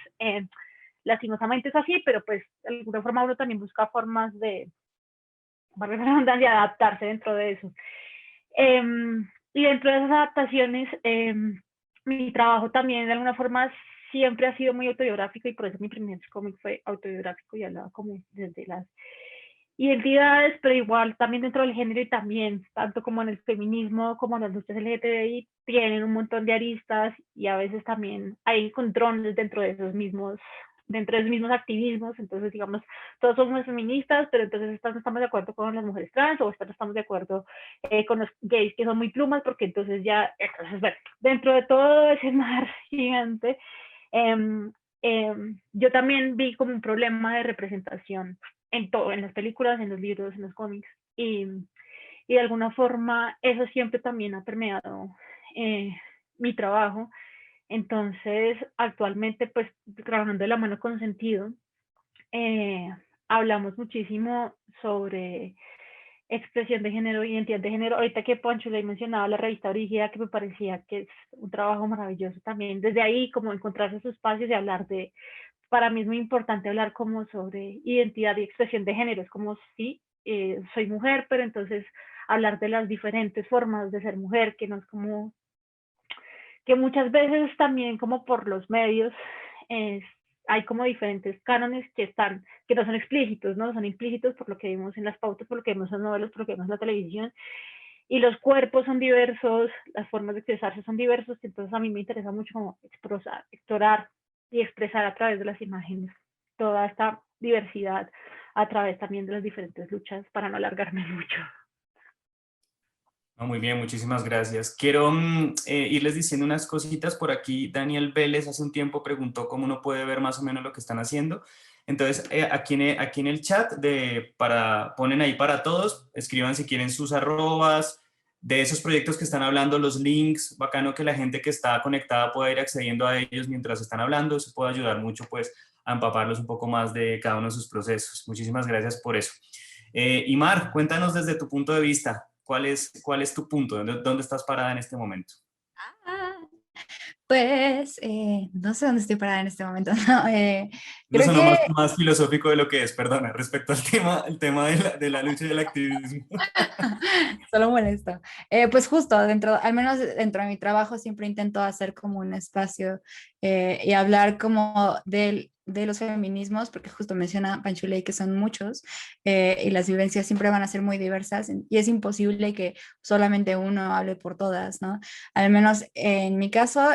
lastimosamente es así, pero pues de alguna forma uno también busca formas de, valga la redundancia, adaptarse dentro de eso. Y dentro de esas adaptaciones, mi trabajo también de alguna forma siempre ha sido muy autobiográfico, y por eso mi primer cómic fue autobiográfico y hablaba como desde las identidades, pero igual también dentro del género, y también tanto como en el feminismo como en las luchas LGTBI tienen un montón de aristas, y a veces también hay encontrones dentro de esos mismos activismos. Entonces, digamos, todos somos feministas, pero entonces no estamos de acuerdo con las mujeres trans, o no estamos de acuerdo con los gays que son muy plumas, porque entonces bueno, dentro de todo ese mar gigante, yo también vi como un problema de representación en todo, en las películas, en los libros, en los cómics, y de alguna forma eso siempre también ha permeado mi trabajo. Entonces, actualmente, pues, trabajando de la mano con Sentido, hablamos muchísimo sobre expresión de género, identidad de género. Ahorita que Poncho le mencionaba la revista Brígida, que me parecía que es un trabajo maravilloso también. Desde ahí, como encontrarse esos espacios y hablar de, para mí es muy importante hablar como sobre identidad y expresión de género. Es como, sí, soy mujer, pero entonces hablar de las diferentes formas de ser mujer, que no es como, que muchas veces también como por los medios hay como diferentes cánones que no son explícitos, ¿no? Son implícitos por lo que vimos en las pautas, por lo que vemos en novelas, por lo que vemos en la televisión, y los cuerpos son diversos, las formas de expresarse son diversas. Entonces a mí me interesa mucho como explorar y expresar a través de las imágenes toda esta diversidad, a través también de las diferentes luchas, para no alargarme mucho. Muy bien, muchísimas gracias. Quiero irles diciendo unas cositas por aquí. Daniel Vélez hace un tiempo preguntó cómo uno puede ver más o menos lo que están haciendo. Entonces, aquí en el chat ponen ahí para todos, escriban si quieren sus arrobas, de esos proyectos que están hablando, los links. Bacano que la gente que está conectada pueda ir accediendo a ellos mientras están hablando. Eso puede ayudar mucho pues a empaparlos un poco más de cada uno de sus procesos. Muchísimas gracias por eso. Imar, cuéntanos desde tu punto de vista. ¿Cuál es tu punto? ¿Dónde estás parada en este momento? Pues no sé dónde estoy parada en este momento. No, No creo sonó que más filosófico de lo que es, perdona, respecto al tema de la lucha y del activismo. solo molesto. Pues justo al menos dentro de mi trabajo, siempre intento hacer como un espacio y hablar como de los feminismos, porque justo menciona Panchuley que son muchos y las vivencias siempre van a ser muy diversas, y es imposible que solamente uno hable por todas, ¿no? Al menos en mi caso,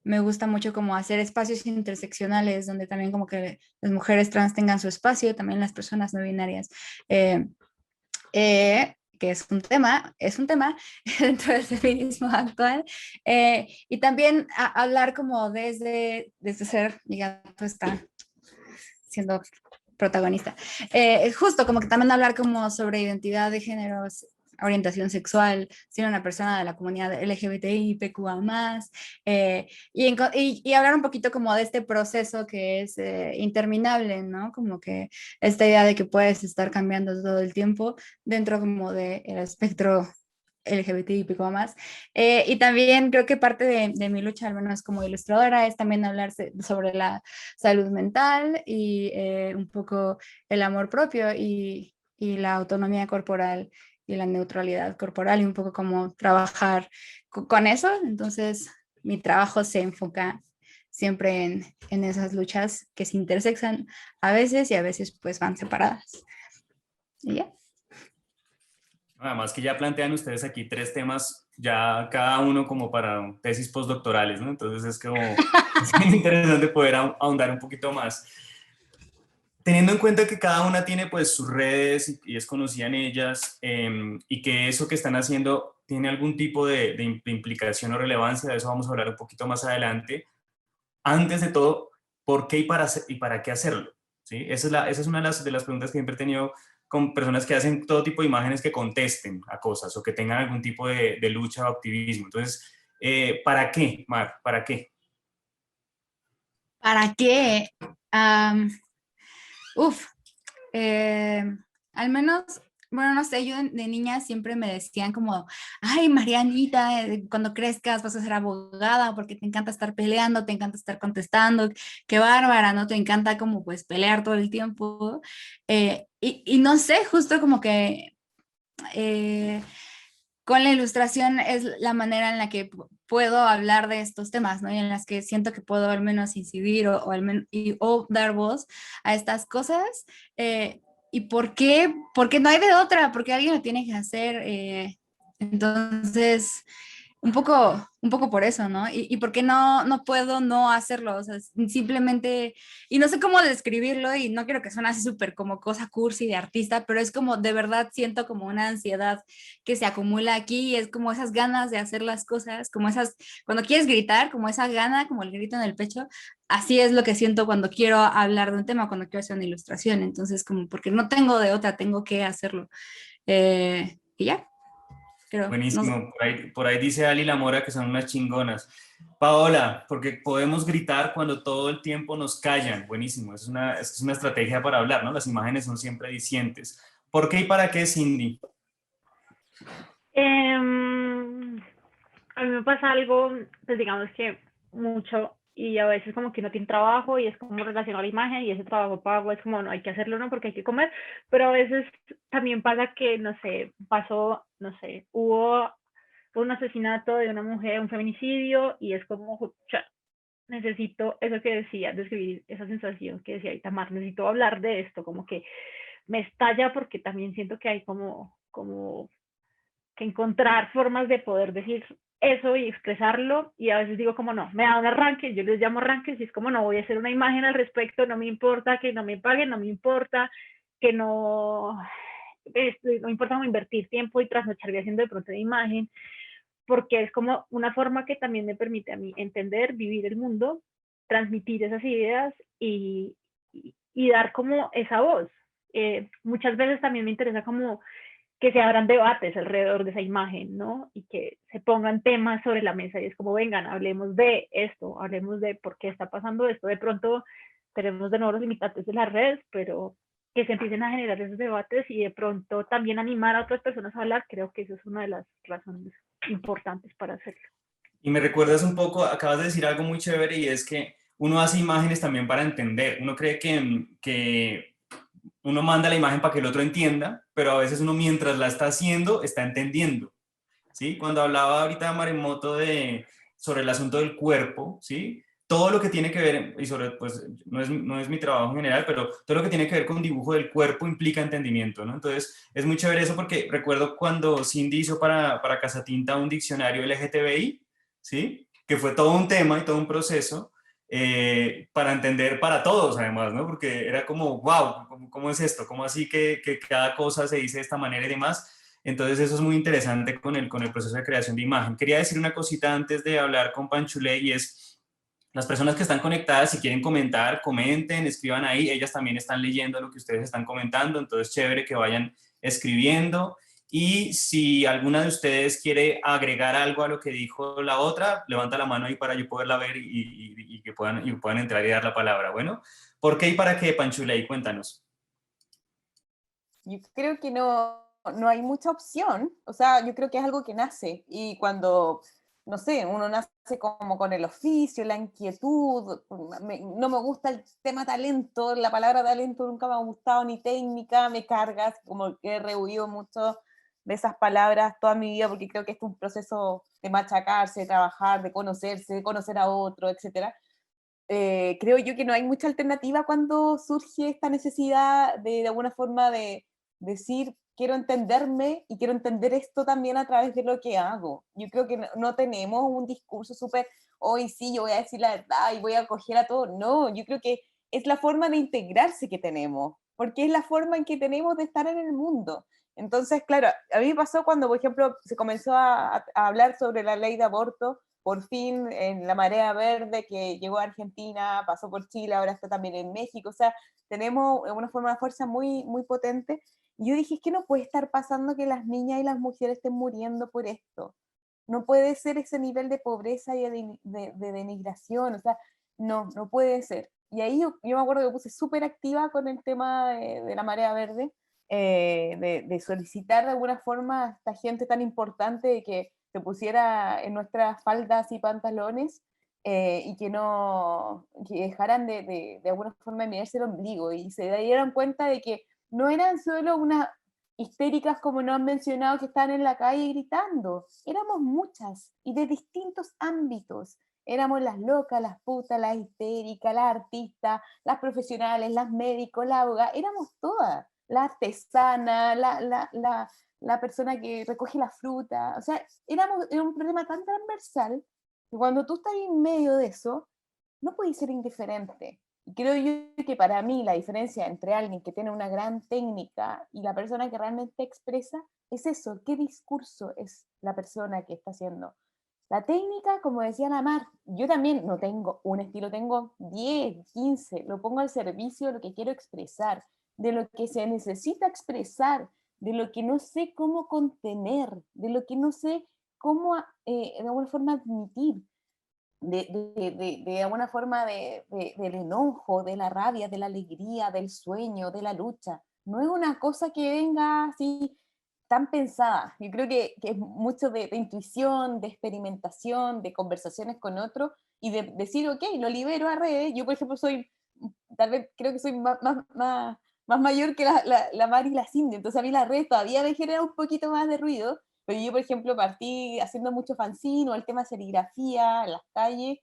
me gusta mucho como hacer espacios interseccionales donde también como que las mujeres trans tengan su espacio, también las personas no binarias. Que es un tema dentro del feminismo actual, y también hablar como desde ser, mi gato está siendo protagonista. Justo como que también hablar como sobre identidad de géneros, orientación sexual, siendo una persona de la comunidad LGBTI, PQA+, y hablar un poquito como de este proceso que es interminable, ¿no? Como que esta idea de que puedes estar cambiando todo el tiempo dentro como del espectro LGBTI y PQA+. Y también creo que parte de mi lucha, al menos como ilustradora, es también hablar sobre la salud mental y un poco el amor propio y la autonomía corporal y la neutralidad corporal y un poco como trabajar con eso. Entonces, mi trabajo se enfoca siempre en esas luchas que se intersectan a veces y a veces pues van separadas. Y ya. Además que ya plantean ustedes aquí 3 temas, ya cada uno como para tesis postdoctorales, ¿no? Entonces es como es muy interesante poder ahondar un poquito más. Teniendo en cuenta que cada una tiene pues sus redes y es conocida en ellas, y que eso que están haciendo tiene algún tipo de implicación o relevancia, de eso vamos a hablar un poquito más adelante. Antes de todo, ¿por qué y para qué hacerlo? ¿Sí? Esa es una de las preguntas que siempre he tenido con personas que hacen todo tipo de imágenes que contesten a cosas o que tengan algún tipo de lucha o activismo. Entonces, ¿para qué, Mar? ¿Para qué? ¿Para qué? Uf, al menos, bueno, no sé, yo de niña siempre me decían como, ay, Marianita, cuando crezcas vas a ser abogada porque te encanta estar peleando, te encanta estar contestando, qué bárbara, ¿no? Te encanta como pues pelear todo el tiempo. Y no sé, justo como que con la ilustración es la manera en la que puedo hablar de estos temas, ¿no? Y en las que siento que puedo al menos incidir o dar voz a estas cosas. ¿Y por qué? Porque no hay de otra, porque alguien lo tiene que hacer. Entonces, un poco por eso, ¿no? Y por qué no puedo no hacerlo, o sea, simplemente, y no sé cómo describirlo, y no quiero que suene así súper como cosa cursi de artista, pero es como, de verdad siento como una ansiedad que se acumula aquí, y es como esas ganas de hacer las cosas, como esas, cuando quieres gritar, como esa gana, como el grito en el pecho, así es lo que siento cuando quiero hablar de un tema, cuando quiero hacer una ilustración, entonces como, porque no tengo de otra, tengo que hacerlo. Y ya. Pero no sé. Buenísimo. Por ahí dice Ali La Mora que son unas chingonas. Paola, porque podemos gritar cuando todo el tiempo nos callan. Buenísimo. Es una estrategia para hablar, ¿no? Las imágenes son siempre dicientes. ¿Por qué y para qué, Cindy? A mí me pasa algo, pues digamos que mucho, y a veces como que uno tiene trabajo y es como relacionado a la imagen y ese trabajo pago es como no hay que hacerlo, no, porque hay que comer, pero a veces también pasa que, no sé, pasó, no sé, hubo un asesinato de una mujer, un feminicidio, y es como, pucha, necesito eso que decía, describir esa sensación que decía Itamar, necesito hablar de esto, como que me estalla porque también siento que hay como que encontrar formas de poder decir eso y expresarlo, y a veces digo como no, me da un arranque, yo les llamo arranques, y es como no, voy a hacer una imagen al respecto, no me importa que no me paguen, no me importa que no importa cómo invertir tiempo y trasnochar haciendo de pronto una imagen, porque es como una forma que también me permite a mí entender, vivir el mundo, transmitir esas ideas y dar como esa voz. Muchas veces también me interesa como que se abran debates alrededor de esa imagen, ¿no? Y que se pongan temas sobre la mesa y es como, vengan, hablemos de esto, hablemos de por qué está pasando esto. De pronto tenemos de nuevo los limitantes de las redes, pero que se empiecen a generar esos debates y de pronto también animar a otras personas a hablar, creo que eso es una de las razones importantes para hacerlo. Y me recuerdas un poco, acabas de decir algo muy chévere y es que uno hace imágenes también para entender. Uno cree que uno manda la imagen para que el otro entienda, pero a veces uno mientras la está haciendo está entendiendo. ¿Sí? Cuando hablaba ahorita Maremoto sobre el asunto del cuerpo, ¿sí? Todo lo que tiene que ver, y sobre, pues no es mi trabajo en general, pero todo lo que tiene que ver con dibujo del cuerpo implica entendimiento, ¿no? Entonces, es muy chévere eso porque recuerdo cuando Cindy hizo para Casatinta un diccionario LGTBI, ¿sí? Que fue todo un tema y todo un proceso para entender para todos, además, ¿no? Porque era como, wow, ¿cómo es esto? ¿Cómo así que cada cosa se dice de esta manera y demás? Entonces eso es muy interesante con el proceso de creación de imagen. Quería decir una cosita antes de hablar con Panchulé y es, Las personas que están conectadas, si quieren comentar, comenten, escriban ahí. Ellas también están leyendo lo que ustedes están comentando, entonces chévere que vayan escribiendo. Y si alguna de ustedes quiere agregar algo a lo que dijo la otra, levanta la mano ahí para yo poderla ver y que puedan entrar y dar la palabra. Bueno, ¿por qué y para qué, Panchuley? Cuéntanos. Yo creo que no hay mucha opción, o sea, yo creo que es algo que nace y cuando, no sé, uno nace como con el oficio, la inquietud, no me gusta el tema talento, la palabra talento nunca me ha gustado, ni técnica, me cargas, como que he rehuido mucho de esas palabras toda mi vida porque creo que este es un proceso de machacarse, de trabajar, de conocerse, de conocer a otro, etcétera. Creo yo que no hay mucha alternativa cuando surge esta necesidad de alguna forma de decir, quiero entenderme y quiero entender esto también a través de lo que hago. Yo creo que no tenemos un discurso súper, hoy sí, yo voy a decir la verdad y voy a acoger a todo. No, yo creo que es la forma de integrarse que tenemos, porque es la forma en que tenemos de estar en el mundo. Entonces, claro, a mí me pasó cuando, por ejemplo, se comenzó a hablar sobre la ley de aborto, por fin en la marea verde que llegó a Argentina, pasó por Chile, ahora está también en México, o sea, tenemos una forma de fuerza muy, muy potente. Y yo dije, es que no puede estar pasando que las niñas y las mujeres estén muriendo por esto. No puede ser ese nivel de pobreza y de denigración, o sea, no puede ser. Y ahí yo me acuerdo que me puse súper activa con el tema de la marea verde, de solicitar de alguna forma a esta gente tan importante que se pusiera en nuestras faldas y pantalones y que dejaran de alguna forma de mirarse el ombligo y se dieran cuenta de que no eran solo unas histéricas como nos han mencionado que están en la calle gritando, éramos muchas y de distintos ámbitos. Éramos las locas, las putas, las histéricas, las artistas, las profesionales, las médicos, las abogadas, éramos todas, la artesana, la persona que recoge la fruta, o sea, era un problema tan transversal que cuando tú estás en medio de eso, no puedes ser indiferente. Y creo yo que para mí la diferencia entre alguien que tiene una gran técnica y la persona que realmente expresa es eso, qué discurso es la persona que está haciendo. La técnica, como decía la Mar, yo también no tengo un estilo, tengo 10, 15, lo pongo al servicio de lo que quiero expresar, de lo que se necesita expresar, de lo que no sé cómo contener, de lo que no sé cómo de alguna forma admitir, de alguna forma del enojo, de la rabia, de la alegría, del sueño, de la lucha. No es una cosa que venga así tan pensada. Yo creo que es mucho de intuición, de experimentación, de conversaciones con otro y de decir, ok, lo libero a redes. Yo, por ejemplo, tal vez creo que soy más mayor que la Mari y la Cindy, entonces a mí la red todavía me genera un poquito más de ruido, pero yo, por ejemplo, partí haciendo mucho fanzine o el tema de serigrafía en las calles.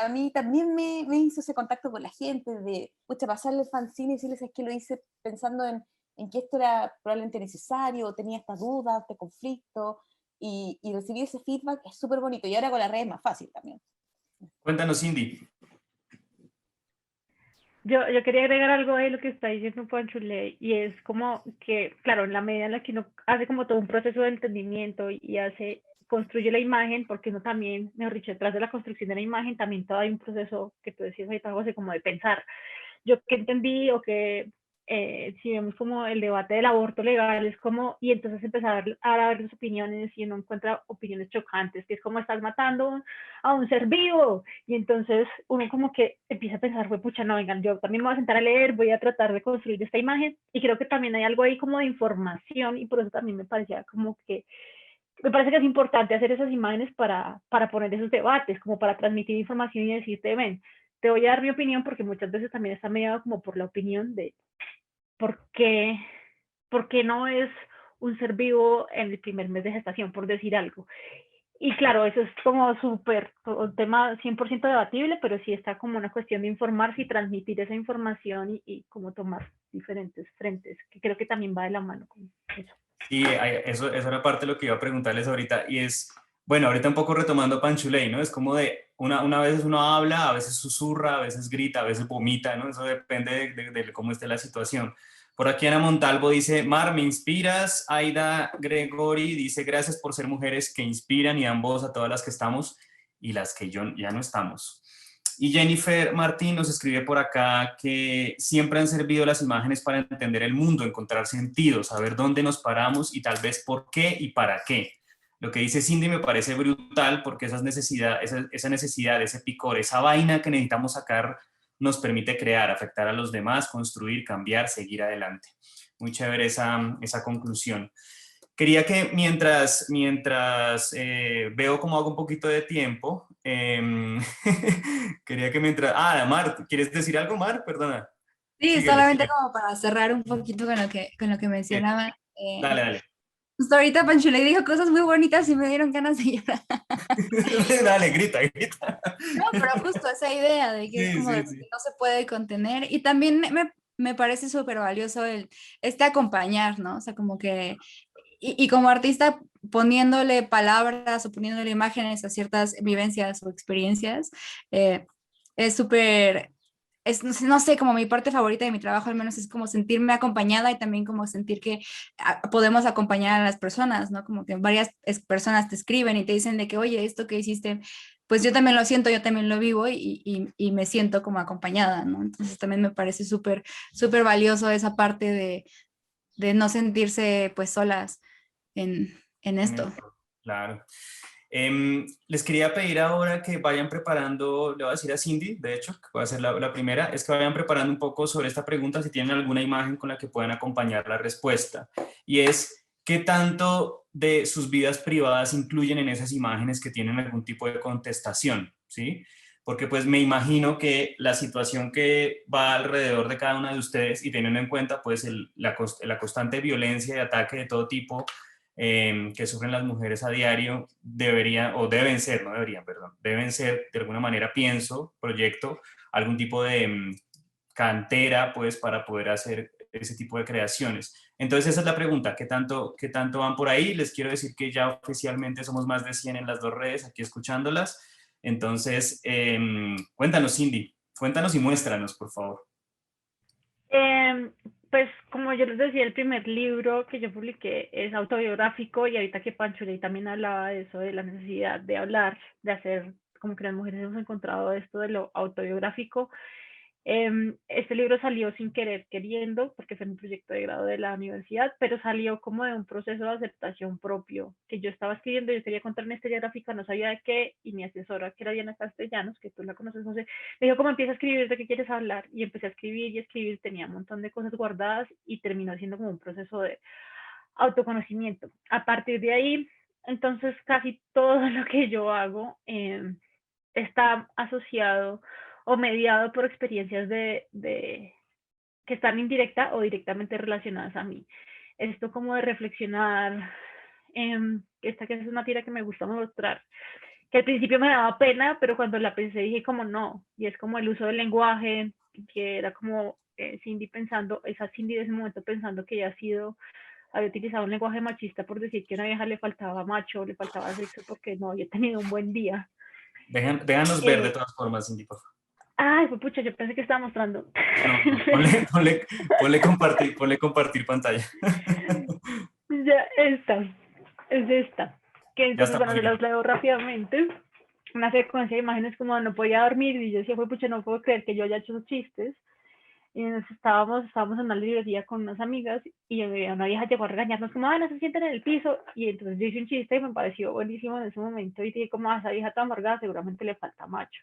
A mí también me hizo ese contacto con la gente, de pasarle el fanzine y decirles es que lo hice pensando en que esto era probablemente necesario, tenía esta duda, este conflicto, y recibir ese feedback es súper bonito. Y ahora con la red es más fácil también. Cuéntanos, Cindy. Yo quería agregar algo de lo que está diciendo Panchuley, y es como que, claro, en la medida en la que uno hace como todo un proceso de entendimiento y construye la imagen, porque uno también, mejor dicho, detrás de la construcción de la imagen, también todo hay un proceso que tú decías ahorita, algo así como de pensar. Yo que entendí o que si vemos como el debate del aborto legal, es como, y entonces empezar a ver las opiniones y uno encuentra opiniones chocantes, que es como estás matando a un ser vivo, y entonces uno como que empieza a pensar, pues pucha, no, vengan, yo también me voy a sentar a leer, voy a tratar de construir esta imagen, y creo que también hay algo ahí como de información, y por eso también me parecía como que, me parece que es importante hacer esas imágenes para poner esos debates, como para transmitir información y decirte, ven, te voy a dar mi opinión, porque muchas veces también está mediado como por la opinión de por qué no es un ser vivo en el primer mes de gestación, por decir algo. Y claro, eso es como súper, un tema 100% debatible, pero sí está como una cuestión de informarse y transmitir esa información y cómo tomar diferentes frentes, que creo que también va de la mano con eso. Sí, eso era parte de lo que iba a preguntarles ahorita, y es, bueno, ahorita un poco retomando Panchuley, ¿no? Es como de, una vez uno habla, a veces susurra, a veces grita, a veces vomita, ¿no? Eso depende de cómo esté la situación. Por aquí Ana Montalvo dice, Mar, me inspiras. Aida Gregori dice, gracias por ser mujeres que inspiran y dan voz a todas las que estamos y las que ya no estamos. Y Jennifer Martín nos escribe por acá que siempre han servido las imágenes para entender el mundo, encontrar sentido, saber dónde nos paramos y tal vez por qué y para qué. Lo que dice Cindy me parece brutal porque esa necesidad, ese picor, esa vaina que necesitamos sacar nos permite crear, afectar a los demás, construir, cambiar, seguir adelante. Muy chévere esa conclusión. Quería que mientras veo cómo hago un poquito de tiempo, quería que mientras... Ah, Mar, ¿quieres decir algo, Mar? Perdona. Sí, Síguele, solamente síguele. como para cerrar un poquito con lo que mencionaba. Dale, dale. Justo ahorita Panchule dijo cosas muy bonitas y me dieron ganas de llorar. Dale, grita, grita. No, pero justo esa idea de que es Sí, como de sí, que sí. no se puede contener. Y también me parece súper valioso este acompañar, ¿no? O sea, como que, y como artista poniéndole palabras o poniéndole imágenes a ciertas vivencias o experiencias, es súper, no sé, como mi parte favorita de mi trabajo al menos es como sentirme acompañada y también como sentir que podemos acompañar a las personas, ¿no? Como que varias personas te escriben y te dicen de que, oye, esto que hiciste, pues yo también lo siento, yo también lo vivo y me siento como acompañada, ¿no? Entonces también me parece súper, súper valioso esa parte de no sentirse pues solas en esto. Claro. Les quería pedir ahora que vayan preparando, le voy a decir a Cindy, de hecho, que va a ser la primera, es que vayan preparando un poco sobre esta pregunta, si tienen alguna imagen con la que puedan acompañar la respuesta. Y es, ¿qué tanto de sus vidas privadas incluyen en esas imágenes que tienen algún tipo de contestación? ¿Sí? Porque pues me imagino que la situación que va alrededor de cada una de ustedes y teniendo en cuenta pues la constante violencia y ataque de todo tipo que sufren las mujeres a diario deberían, o deben ser, no deberían, perdón, deben ser de alguna manera, pienso, proyecto, algún tipo de cantera, pues, para poder hacer ese tipo de creaciones. Entonces, esa es la pregunta, qué tanto van por ahí? Les quiero decir que ya oficialmente somos más de 100 en las dos redes, aquí escuchándolas. Entonces, cuéntanos, Cindy, cuéntanos y muéstranos, por favor. Em, pues como yo les decía, el primer libro que yo publiqué es autobiográfico y ahorita que Panchuley también hablaba de eso, de la necesidad de hablar, de hacer, como que las mujeres hemos encontrado esto de lo autobiográfico. Este libro salió sin querer queriendo, porque fue un proyecto de grado de la universidad, pero salió como de un proceso de aceptación propio, que yo estaba escribiendo, yo quería contar una historia gráfica, no sabía de qué, y mi asesora, que era Diana Castellanos, que tú la conoces, José, me dijo, ¿cómo empieza a escribir? ¿De qué quieres hablar? Y empecé a escribir y escribir, tenía un montón de cosas guardadas y terminó siendo como un proceso de autoconocimiento. A partir de ahí, entonces casi todo lo que yo hago está asociado o mediado por experiencias que están indirecta o directamente relacionadas a mí. Esto como de reflexionar, esta que es una tira que me gusta mostrar, que al principio me daba pena, pero cuando la pensé dije como no, y es como el uso del lenguaje, que era como Cindy pensando, esa Cindy de ese momento pensando que había utilizado un lenguaje machista por decir que a una vieja le faltaba macho, le faltaba sexo porque no había tenido un buen día. Déjanos ver de todas formas, Cindy, por favor. Ay, pues pucha, yo pensé que estaba mostrando. No, no, ponle compartir pantalla. Ya esta, es esta. Que Ya entonces, bueno, estamos se las viendo. leo rápidamente. Una secuencia de imágenes como no podía dormir y yo decía, fue pucha, no puedo creer que yo haya hecho esos chistes. Y nos estábamos en una librería con unas amigas y una vieja llegó a regañarnos como, no se sienten en el piso. Y entonces yo hice un chiste y me pareció buenísimo en ese momento y dije, como a esa vieja tan amargada seguramente le falta macho.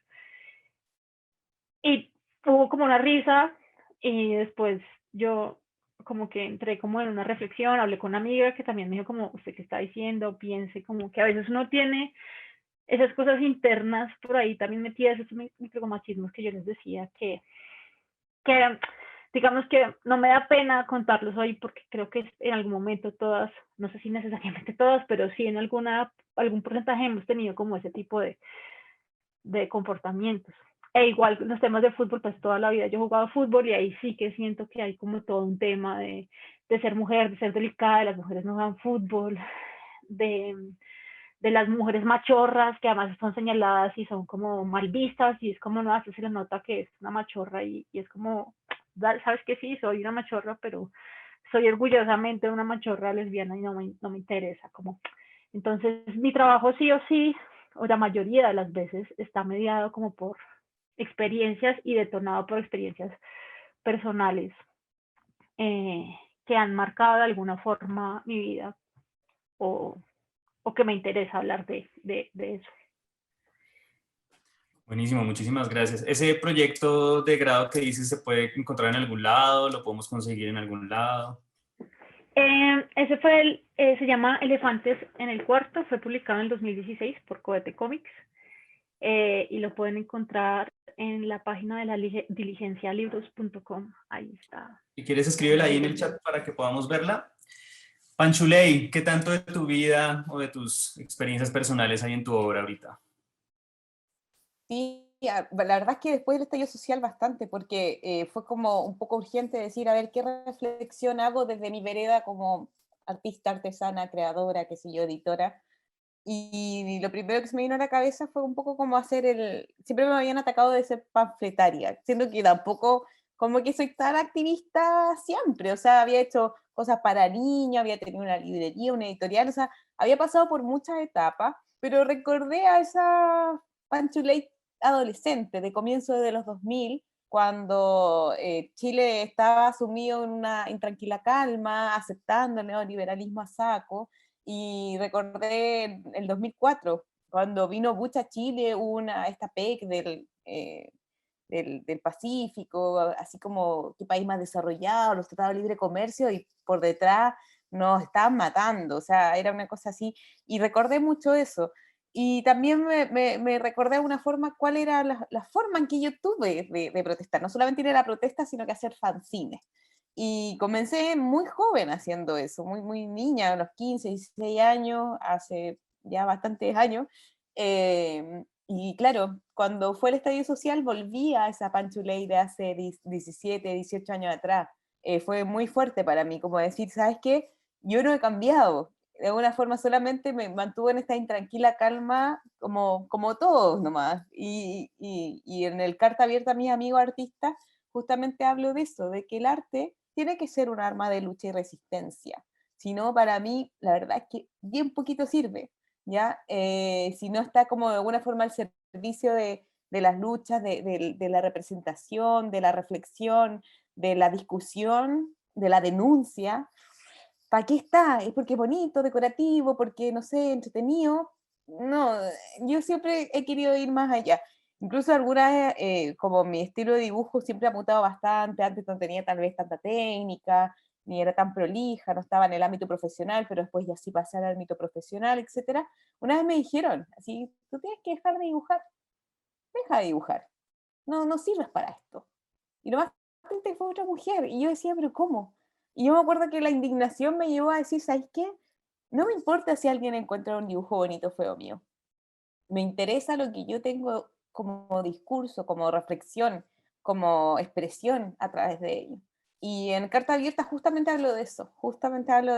Y hubo como una risa y después yo como que entré como en una reflexión, hablé con una amiga que también me dijo como, ¿usted qué está diciendo? Piense como que a veces uno tiene esas cosas internas por ahí también metidas, esos micromachismos que yo les decía que digamos que no me da pena contarlos hoy porque creo que en algún momento todas, no sé si necesariamente todas, pero sí en algún porcentaje hemos tenido como ese tipo de comportamientos. E igual los temas de fútbol, pues toda la vida yo he jugado fútbol y ahí sí que siento que hay como todo un tema de ser mujer, de ser delicada, de las mujeres no juegan fútbol, de, de las mujeres machorras que además son señaladas y son como mal vistas y es como no, así se le nota que es una machorra y es como, sabes que sí, soy una machorra, pero soy orgullosamente una machorra lesbiana y no me interesa como. Entonces mi trabajo sí o sí, o la mayoría de las veces, está mediado como por experiencias y detonado por experiencias personales que han marcado de alguna forma mi vida o que me interesa hablar de eso. Buenísimo, muchísimas gracias. ¿Ese proyecto de grado que dices se puede encontrar en algún lado? ¿Lo podemos conseguir en algún lado? Ese fue se llama Elefantes en el Cuarto, fue publicado en el 2016 por Cohete Comics y lo pueden encontrar en la página de la diligencialibros.com. Ahí está. Si quieres, escríbela ahí en el chat para que podamos verla. Panchuley, ¿qué tanto de tu vida o de tus experiencias personales hay en tu obra ahorita? Sí, la verdad es que después del estallido social bastante, porque fue como un poco urgente decir, a ver, ¿qué reflexión hago desde mi vereda como artista, artesana, creadora, qué sé yo, editora? Y lo primero que se me vino a la cabeza fue un poco como hacer siempre me habían atacado de ser panfletaria, siendo que tampoco como que soy tan activista siempre, o sea, había hecho cosas para niños, había tenido una librería, una editorial, o sea, había pasado por muchas etapas, pero recordé a esa Panchuley adolescente de comienzo de los 2000, cuando Chile estaba sumido en una intranquila calma, aceptando el neoliberalismo a saco, y recordé el 2004, cuando vino Bush a Chile, esta PEC del Pacífico, así como qué país más desarrollado, los tratados de libre comercio, y por detrás nos estaban matando, o sea, era una cosa así, y recordé mucho eso. Y también me recordé de una forma cuál era la forma en que yo tuve de protestar, no solamente ir a la protesta, sino que hacer fanzines. Y comencé muy joven haciendo eso, muy, muy niña, a los 15, 16 años, hace ya bastantes años. Y claro, cuando fue el estallido social volví a esa Panchuley de hace 17, 18 años atrás. Fue muy fuerte para mí, como decir, ¿sabes qué? Yo no he cambiado. De alguna forma solamente me mantuve en esta intranquila calma como todos nomás. Y en el Carta Abierta a mis amigos artistas justamente hablo de eso, de que el arte tiene que ser un arma de lucha y resistencia. Si no, para mí, la verdad es que bien poquito sirve, ¿ya? Si no está como de alguna forma al servicio de las luchas, de la representación, de la reflexión, de la discusión, de la denuncia, ¿para qué está? ¿Es porque es bonito, decorativo, porque, no sé, entretenido? No, yo siempre he querido ir más allá. Incluso algunas, como mi estilo de dibujo siempre ha mutado bastante, antes no tenía tal vez tanta técnica, ni era tan prolija, no estaba en el ámbito profesional, pero después ya sí pasé al ámbito profesional, etc. Una vez me dijeron, así, tú tienes que dejar de dibujar, deja de dibujar, no sirves para esto. Y lo más triste fue otra mujer, y yo decía, pero ¿cómo? Y yo me acuerdo que la indignación me llevó a decir, ¿sabes qué? No me importa si alguien encuentra un dibujo bonito o feo mío. Me interesa lo que yo tengo como discurso, como reflexión, como expresión a través de ello. Y en Carta Abierta justamente hablo de eso, justamente hablo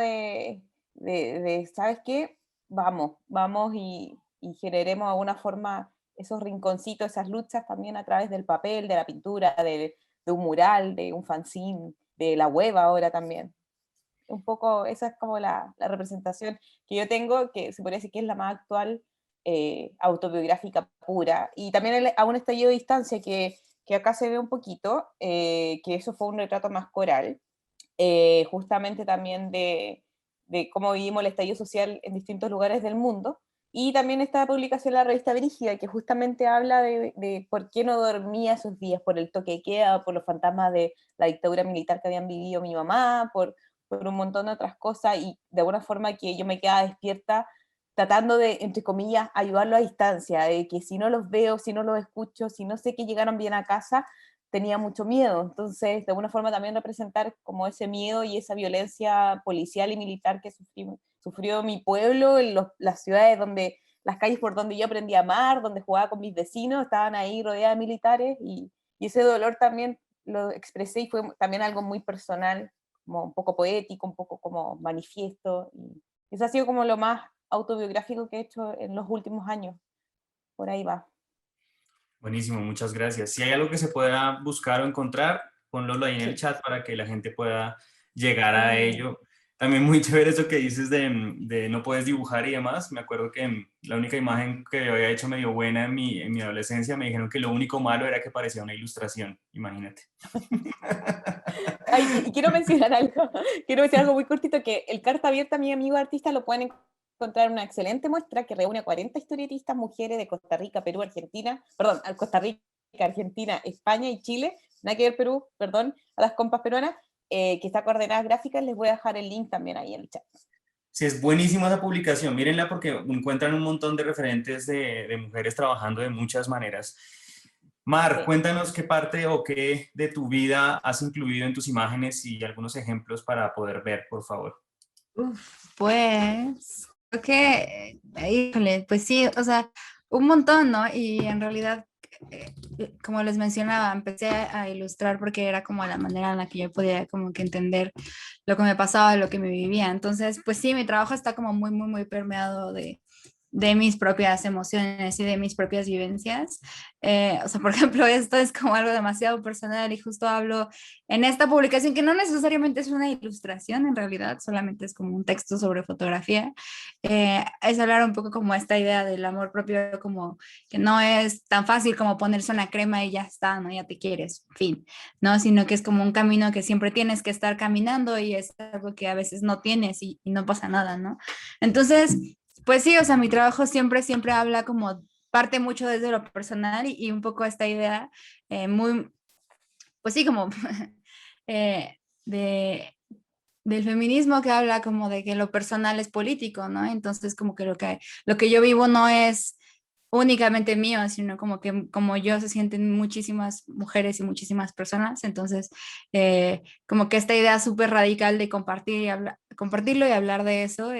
¿sabes qué? Vamos y generemos de alguna forma esos rinconcitos, esas luchas también a través del papel, de la pintura, de un mural, de un fanzine, de la web ahora también. Un poco esa es como la representación que yo tengo, que se podría decir que es la más actual, autobiográfica pura. Y también a un estallido de distancia que acá se ve un poquito, que eso fue un retrato más coral, justamente también de cómo vivimos el estallido social en distintos lugares del mundo. Y también esta publicación en la revista Brígida, que justamente habla de por qué no dormía esos días, por el toque de queda, por los fantasmas de la dictadura militar que habían vivido mi mamá, por un montón de otras cosas, y de alguna forma que yo me quedaba despierta tratando de, entre comillas, ayudarlo a distancia, de que si no los veo, si no los escucho, si no sé que llegaron bien a casa, tenía mucho miedo. Entonces, de alguna forma también representar como ese miedo y esa violencia policial y militar que sufrió mi pueblo, en las ciudades donde, las calles por donde yo aprendí a amar, donde jugaba con mis vecinos, estaban ahí rodeadas de militares, y ese dolor también lo expresé y fue también algo muy personal, como un poco poético, un poco como manifiesto, y eso ha sido como lo más autobiográfico que he hecho en los últimos años. Por ahí va. Buenísimo, muchas gracias. Si hay algo que se pueda buscar o encontrar, ponlo ahí en el Sí. chat para que la gente pueda llegar a ello. también muy chévere eso que dices de no puedes dibujar y demás. Me acuerdo que la única imagen que yo había hecho medio buena en mi adolescencia, me dijeron que lo único malo era que parecía una ilustración, imagínate. Ay, y quiero mencionar algo, quiero mencionar algo muy cortito, que el Carta Abierta, mi amigo artista, lo pueden encontrar en una excelente muestra que reúne a 40 historietistas mujeres de Costa Rica, Perú, Argentina, perdón, Costa Rica, Argentina, España y Chile, nada que ver Perú, perdón, a las compas peruanas, que está coordenada gráficas, les voy a dejar el link también ahí en el chat. Sí, es buenísima esa publicación, mírenla porque encuentran un montón de referentes de mujeres trabajando de muchas maneras. Mar, Sí. cuéntanos qué parte o qué de tu vida has incluido en tus imágenes y algunos ejemplos para poder ver, por favor. Pues, creo que, híjole, pues sí, o sea, un montón, ¿no? Y en realidad, como les mencionaba, empecé a ilustrar porque era como la manera en la que yo podía como que entender lo que me pasaba, lo que me vivía. Entonces, pues sí, mi trabajo está como muy, muy, muy permeado de mis propias emociones y de mis propias vivencias. O sea, por ejemplo, esto es como algo demasiado personal y justo hablo en esta publicación que no necesariamente es una ilustración en realidad, solamente es como un texto sobre fotografía. Es hablar un poco como esta idea del amor propio, como que no es tan fácil como ponerse una crema y ya está, ¿no? Ya te quieres, fin, ¿no? Sino que es como un camino que siempre tienes que estar caminando y es algo que a veces no tienes y no pasa nada, ¿no? Entonces, pues sí, o sea, mi trabajo siempre, siempre habla como parte mucho desde lo personal y un poco esta idea muy, pues sí, como eh, de, del feminismo que habla como de que lo personal es político, ¿no? Entonces como que lo que yo vivo no es únicamente mío, sino como que como yo se sienten muchísimas mujeres y muchísimas personas, entonces como que esta idea súper radical de compartir y compartirlo y hablar de eso,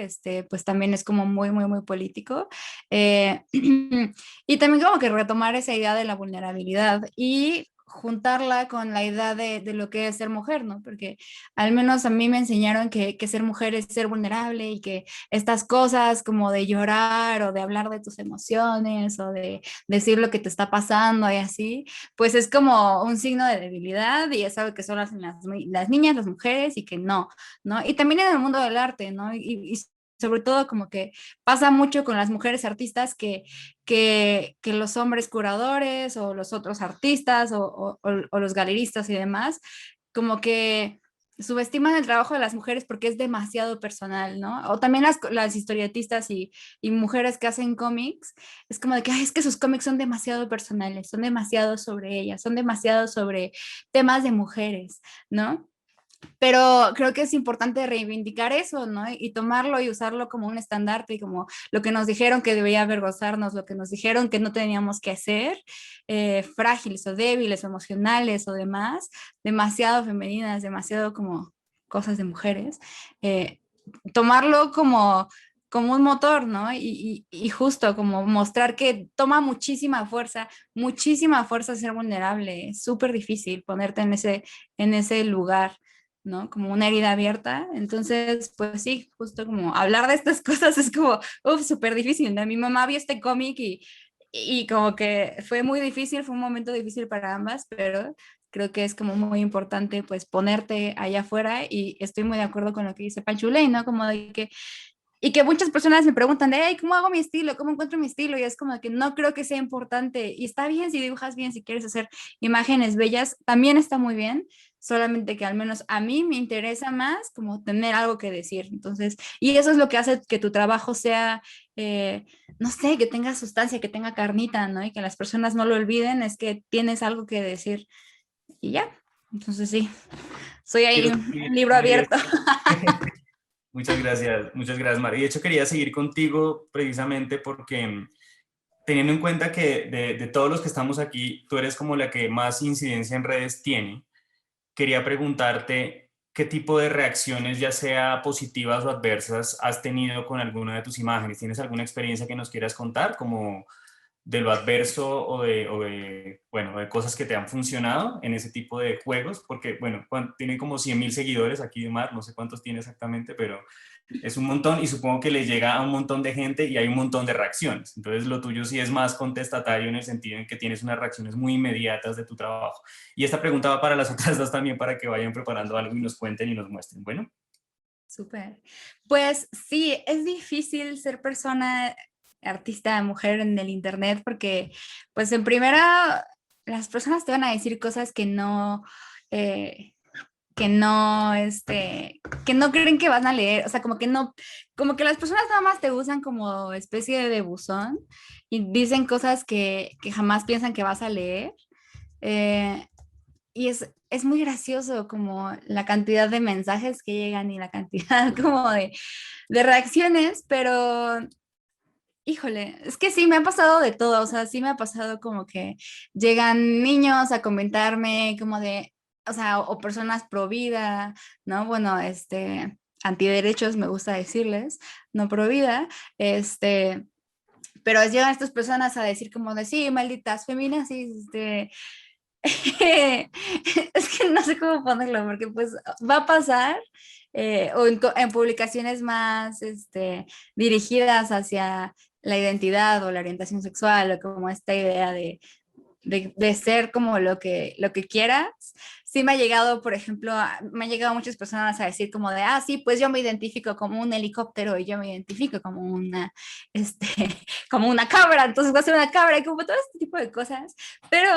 pues también es como muy, muy, muy político. Y también como que retomar esa idea de la vulnerabilidad y juntarla con la idea de lo que es ser mujer, ¿no? Porque al menos a mí me enseñaron que ser mujer es ser vulnerable y que estas cosas como de llorar o de hablar de tus emociones o de decir lo que te está pasando y así, pues es como un signo de debilidad y es algo que solo hacen las niñas, las mujeres y que no, ¿no? Y también en el mundo del arte, ¿no? Y sobre todo como que pasa mucho con las mujeres artistas que los hombres curadores o los otros artistas o los galeristas y demás, como que subestiman el trabajo de las mujeres porque es demasiado personal, ¿no? O también las historietistas y mujeres que hacen cómics, es como de que es que sus cómics son demasiado personales, son demasiado sobre ellas, son demasiado sobre temas de mujeres, ¿no? Pero creo que es importante reivindicar eso, ¿no? Y tomarlo y usarlo como un estandarte y como lo que nos dijeron que debía avergonzarnos, lo que nos dijeron que no teníamos que hacer, frágiles o débiles o emocionales o demás, demasiado femeninas, demasiado como cosas de mujeres, tomarlo como un motor, ¿no? Y justo como mostrar que toma muchísima fuerza ser vulnerable, es súper difícil ponerte en ese lugar. ¿No? Como una herida abierta. Entonces, pues sí, justo como hablar de estas cosas es como, súper difícil, ¿no? Mi mamá vio este cómic y como que fue muy difícil, fue un momento difícil para ambas, pero creo que es como muy importante pues ponerte allá afuera y estoy muy de acuerdo con lo que dice Panchuley, ¿no? Como de que y que muchas personas me preguntan de, hey, ¿cómo hago mi estilo? ¿Cómo encuentro mi estilo? Y es como que no creo que sea importante. Y está bien si dibujas bien, si quieres hacer imágenes bellas, también está muy bien. Solamente que al menos a mí me interesa más como tener algo que decir. Entonces, y eso es lo que hace que tu trabajo sea, no sé, que tenga sustancia, que tenga carnita, ¿no? Y que las personas no lo olviden, es que tienes algo que decir. Y ya. Entonces, sí, soy ahí Quiero un seguir, libro abierto. muchas gracias, Mari. De hecho, quería seguir contigo precisamente porque teniendo en cuenta que de todos los que estamos aquí, tú eres como la que más incidencia en redes tiene, quería preguntarte qué tipo de reacciones, ya sea positivas o adversas, has tenido con alguna de tus imágenes. ¿Tienes alguna experiencia que nos quieras contar, como de lo adverso bueno, de cosas que te han funcionado en ese tipo de juegos? Porque, bueno, tiene como 100,000 seguidores aquí de Mar, no sé cuántos tiene exactamente, pero es un montón y supongo que le llega a un montón de gente y hay un montón de reacciones. Entonces lo tuyo sí es más contestatario en el sentido en que tienes unas reacciones muy inmediatas de tu trabajo. Y esta pregunta va para las otras dos también, para que vayan preparando algo y nos cuenten y nos muestren. Bueno. Súper. Pues sí, es difícil ser persona, artista, mujer en el internet porque, pues en primera, las personas te van a decir cosas eh, que no creen que van a leer, o sea, como que no, como que las personas nada más te usan como especie de buzón y dicen cosas que jamás piensan que vas a leer. Eh, y es muy gracioso como la cantidad de mensajes que llegan y la cantidad como de reacciones, pero híjole, es que sí, me ha pasado de todo, o sea, sí me ha pasado como que llegan niños a comentarme como de, o sea, o personas pro vida, ¿no? Bueno, antiderechos me gusta decirles, no pro vida, pero llegan estas personas a decir como de, sí, malditas feminazis, es que no sé cómo ponerlo, porque pues va a pasar, o en publicaciones más dirigidas hacia la identidad o la orientación sexual, o como esta idea de ser como lo que quieras. Sí me ha llegado, por ejemplo, me han llegado muchas personas a decir como de, sí, pues yo me identifico como un helicóptero y yo me identifico como este, como una cabra, entonces voy a ser una cabra y como todo este tipo de cosas. Pero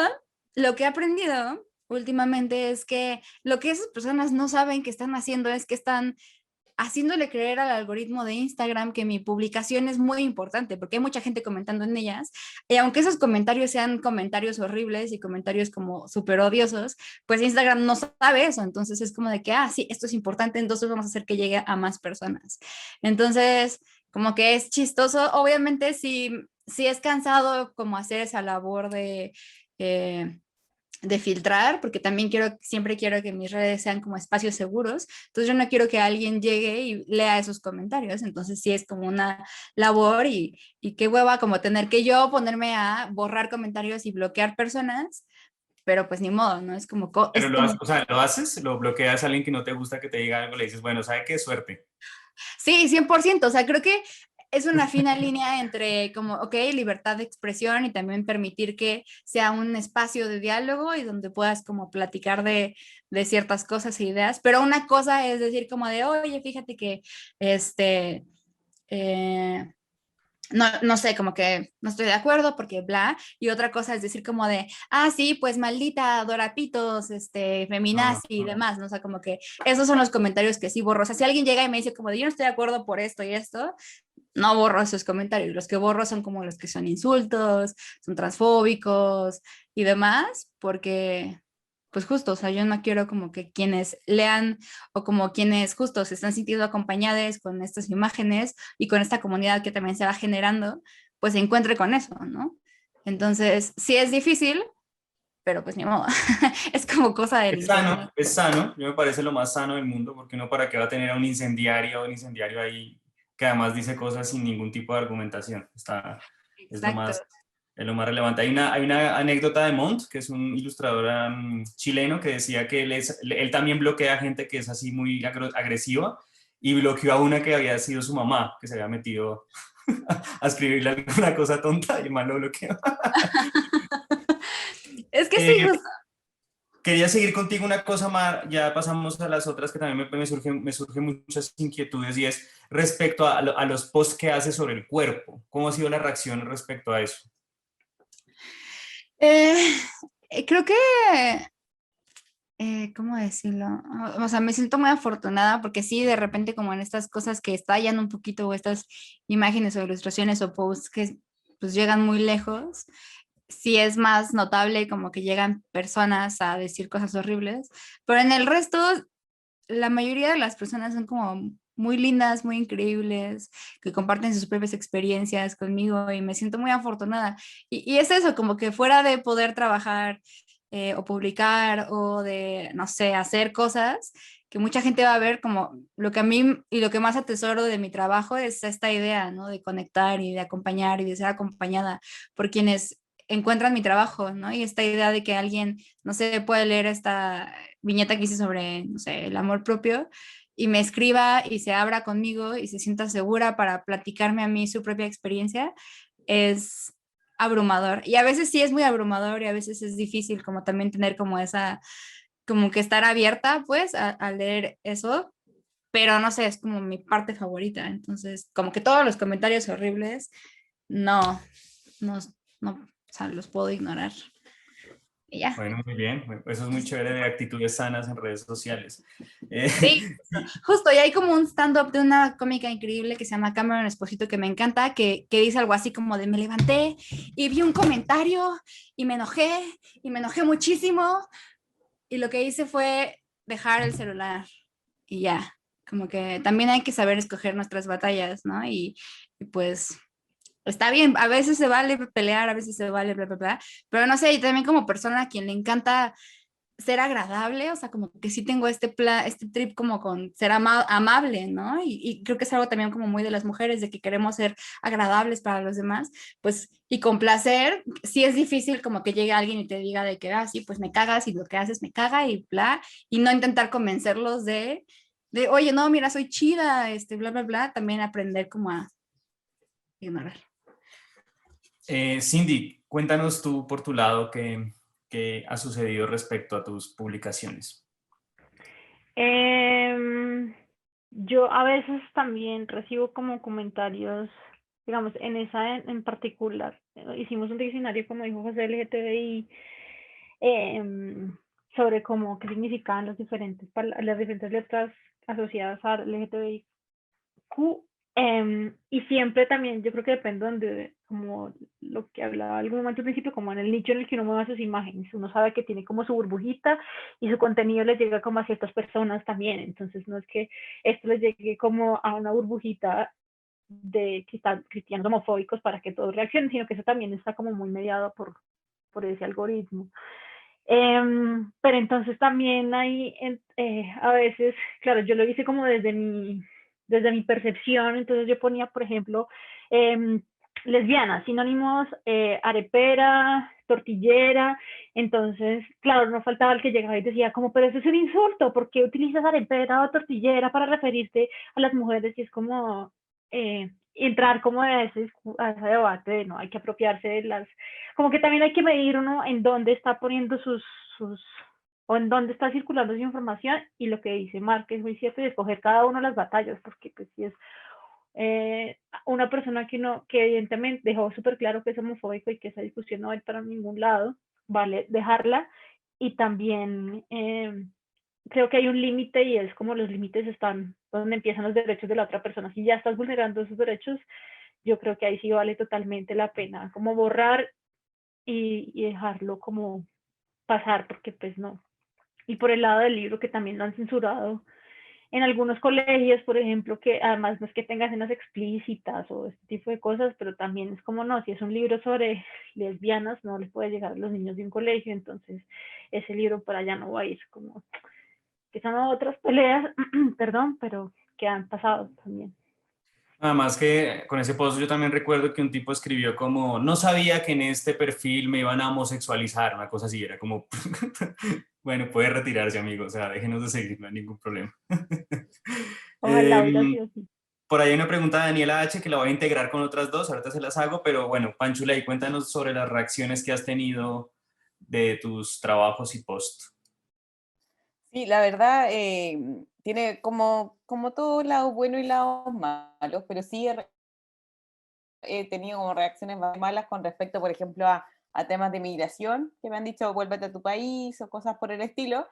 lo que he aprendido últimamente es que lo que esas personas no saben que están haciendo es que están haciéndole creer al algoritmo de Instagram que mi publicación es muy importante, porque hay mucha gente comentando en ellas, y aunque esos comentarios sean comentarios horribles y comentarios como súper odiosos, pues Instagram no sabe eso, entonces es como de que, sí, esto es importante, entonces vamos a hacer que llegue a más personas. Entonces, como que es chistoso, obviamente sí es cansado como hacer esa labor eh, de filtrar, porque también siempre quiero que mis redes sean como espacios seguros, entonces yo no quiero que alguien llegue y lea esos comentarios, entonces sí es como una labor y qué hueva como tener que yo ponerme a borrar comentarios y bloquear personas, pero pues ni modo, ¿no? Es como... Pero lo haces, o sea, lo haces, lo bloqueas a alguien que no te gusta que te diga algo, le dices, bueno, ¿sabe qué? Suerte. Sí, 100%, o sea, creo que es una fina línea entre como, ok, libertad de expresión y también permitir que sea un espacio de diálogo y donde puedas como platicar de ciertas cosas e ideas, pero una cosa es decir como de, oye, fíjate que eh, no sé, como que no estoy de acuerdo porque bla, y otra cosa es decir como de, sí, pues maldita Dorapitos, feminazi y demás, ¿no? O sea, como que esos son los comentarios que sí borro. O sea, si alguien llega y me dice como de, yo no estoy de acuerdo por esto y esto, no borro esos comentarios. Los que borro son como los que son insultos, son transfóbicos y demás, porque pues justo, o sea, yo no quiero como que quienes lean o como quienes justo se están sintiendo acompañados con estas imágenes y con esta comunidad que también se va generando, pues se encuentre con eso, ¿no? Entonces, sí es difícil, pero pues ni modo, es como cosa del internet. Es sano, yo me parece lo más sano del mundo, porque uno para qué va a tener a un incendiario o un incendiario ahí que además dice cosas sin ningún tipo de argumentación. Exacto. Es lo más relevante. Hay una anécdota de Montt, que es un ilustrador chileno, que decía que él también bloquea a gente que es así muy agresiva, y bloqueó a una que había sido su mamá, que se había metido a escribirle alguna cosa tonta y el man lo bloqueó. Es que sí, justo. Quería seguir contigo una cosa más, ya pasamos a las otras que también me surgen muchas inquietudes, y es respecto a los posts que haces sobre el cuerpo. ¿Cómo ha sido la reacción respecto a eso? Creo que, ¿cómo decirlo? O sea, me siento muy afortunada porque sí, de repente como en estas cosas que estallan un poquito o estas imágenes o ilustraciones o posts que pues llegan muy lejos, sí es más notable como que llegan personas a decir cosas horribles, pero en el resto la mayoría de las personas son como muy lindas, muy increíbles, que comparten sus propias experiencias conmigo y me siento muy afortunada. Y es eso, como que fuera de poder trabajar o publicar o de, no sé, hacer cosas, que mucha gente va a ver como lo que a mí y lo que más atesoro de mi trabajo es esta idea, ¿no? De conectar y de acompañar y de ser acompañada por quienes encuentran mi trabajo, ¿no? Y esta idea de que alguien, no sé, puede leer esta viñeta que hice sobre, no sé, el amor propio y me escriba y se abra conmigo y se sienta segura para platicarme a mí su propia experiencia, es abrumador. Y a veces sí es muy abrumador y a veces es difícil como también tener como esa, como que estar abierta pues a leer eso. pero no sé, es como mi parte favorita. Entonces, como que todos los comentarios horribles, no, no, no, o sea, los puedo ignorar. Y ya. Bueno, muy bien. Eso es muy chévere de actitudes sanas en redes sociales. Sí, justo, y hay como un stand-up de una cómica increíble que se llama Cameron Esposito, que me encanta, que dice algo así como de me levanté y vi un comentario y me enojé muchísimo, y lo que hice fue dejar el celular y ya, como que también hay que saber escoger nuestras batallas, ¿no? Y pues está bien, a veces se vale pelear, a veces se vale bla, bla, bla, pero no sé, y también como persona a quien le encanta ser agradable, o sea, como que sí tengo este trip como con ser amable, ¿no? Y creo que es algo también como muy de las mujeres, de que queremos ser agradables para los demás, pues, y complacer, sí es difícil como que llegue alguien y te diga de que, ah, sí, pues me cagas y lo que haces me caga y bla, y no intentar convencerlos oye, no, mira, soy chida, bla, bla, bla, también aprender como a ignorar. Cindy, cuéntanos tú por tu lado qué ha sucedido respecto a tus publicaciones. Yo a veces también recibo como comentarios, digamos, en esa en particular. Hicimos un diccionario, como dijo José, LGTBI, em, sobre cómo qué significaban las diferentes letras asociadas a LGTBIQ. Y siempre también, yo creo que depende donde, como lo que hablaba algún momento al principio, como en el nicho en el que uno mueva sus imágenes, uno sabe que tiene como su burbujita y su contenido le llega como a ciertas personas también, entonces no es que esto les llegue como a una burbujita de cristianos homofóbicos para que todos reaccionen, sino que eso también está como muy mediado por ese algoritmo. Pero entonces también hay a veces, claro, yo lo hice como desde mi percepción, entonces yo ponía, por ejemplo, lesbiana, sinónimos, arepera, tortillera, entonces, claro, no faltaba el que llegaba y decía como, pero eso es un insulto, ¿por qué utilizas arepera o tortillera para referirte a las mujeres? Y es como entrar como a ese debate de no, hay que apropiarse de las, como que también hay que medir uno en dónde está poniendo o en dónde está circulando su información, y lo que dice Mark es muy cierto, y escoger cada uno de las batallas, porque pues si es una persona que evidentemente dejó súper claro que es homofóbico y que esa discusión no va a ir para ningún lado, vale dejarla. Y también creo que hay un límite, y es como los límites están donde empiezan los derechos de la otra persona. Si ya estás vulnerando esos derechos, yo creo que ahí sí vale totalmente la pena como borrar y dejarlo como pasar, porque pues no. Y por el lado del libro, que también lo han censurado en algunos colegios, por ejemplo, que además no es que tenga escenas explícitas o este tipo de cosas, pero también es como no, si es un libro sobre lesbianas, no les puede llegar a los niños de un colegio, entonces ese libro por allá no va a ir, como que son otras peleas, perdón, pero que han pasado también. Además que con ese post yo también recuerdo que un tipo escribió como, no sabía que en este perfil me iban a homosexualizar, una cosa así, era como, bueno, puede retirarse, amigo, o sea, déjenos de seguir, no hay ningún problema. Ojalá hubiera sido así. Por ahí hay una pregunta de Daniela H. que la voy a integrar con otras dos, ahorita se las hago, pero bueno, Panchuley, cuéntanos sobre las reacciones que has tenido de tus trabajos y post. Sí, la verdad, tiene como todo lado bueno y lados malos, pero sí he tenido como reacciones más malas con respecto, por ejemplo, a temas de migración, que me han dicho vuélvete a tu país o cosas por el estilo.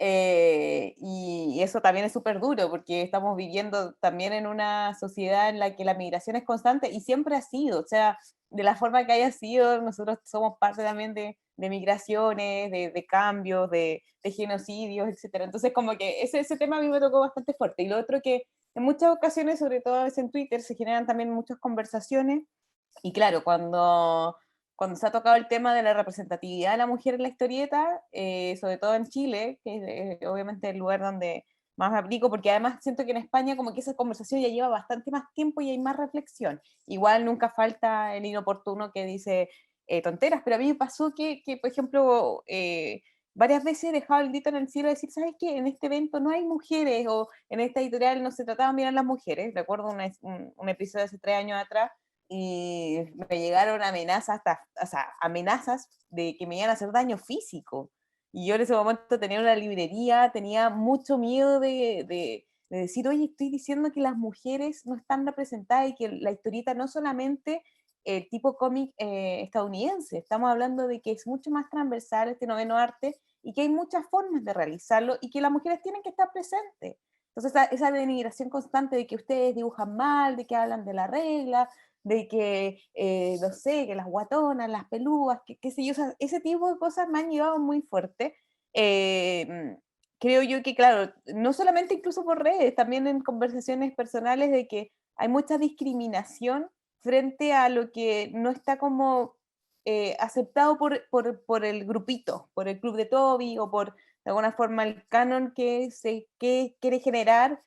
Y eso también es súper duro porque estamos viviendo también en una sociedad en la que la migración es constante y siempre ha sido, o sea, de la forma que haya sido, nosotros somos parte también de migraciones, de cambios, de genocidios, etc. Entonces como que ese tema a mí me tocó bastante fuerte. Y lo otro que en muchas ocasiones, sobre todo a veces en Twitter, se generan también muchas conversaciones y claro, cuando se ha tocado el tema de la representatividad de la mujer en la historieta, sobre todo en Chile, que es obviamente el lugar donde más me aplico, porque además siento que en España como que esa conversación ya lleva bastante más tiempo y hay más reflexión. Igual nunca falta el inoportuno que dice tonteras, pero a mí me pasó que por ejemplo, varias veces he dejado el grito en el cielo de decir, ¿sabes qué? En este evento no hay mujeres, o en esta editorial no se trataban bien a las mujeres. Recuerdo un episodio de hace 3 años atrás, y me llegaron amenazas, o sea, amenazas de que me iban a hacer daño físico. Y yo en ese momento tenía una librería, tenía mucho miedo de de decir, oye, estoy diciendo que las mujeres no están representadas y que la historieta no solamente tipo cómic estadounidense, estamos hablando de que es mucho más transversal este noveno arte y que hay muchas formas de realizarlo y que las mujeres tienen que estar presentes. Entonces esa denigración constante de que ustedes dibujan mal, de que hablan de la regla, de que, no sé, que las guatonas, las pelúas, qué sé yo, o sea, ese tipo de cosas me han llevado muy fuerte. Creo yo que, claro, no solamente incluso por redes, también en conversaciones personales de que hay mucha discriminación frente a lo que no está como aceptado por el grupito, por el club de Toby o por, de alguna forma, el canon que quiere generar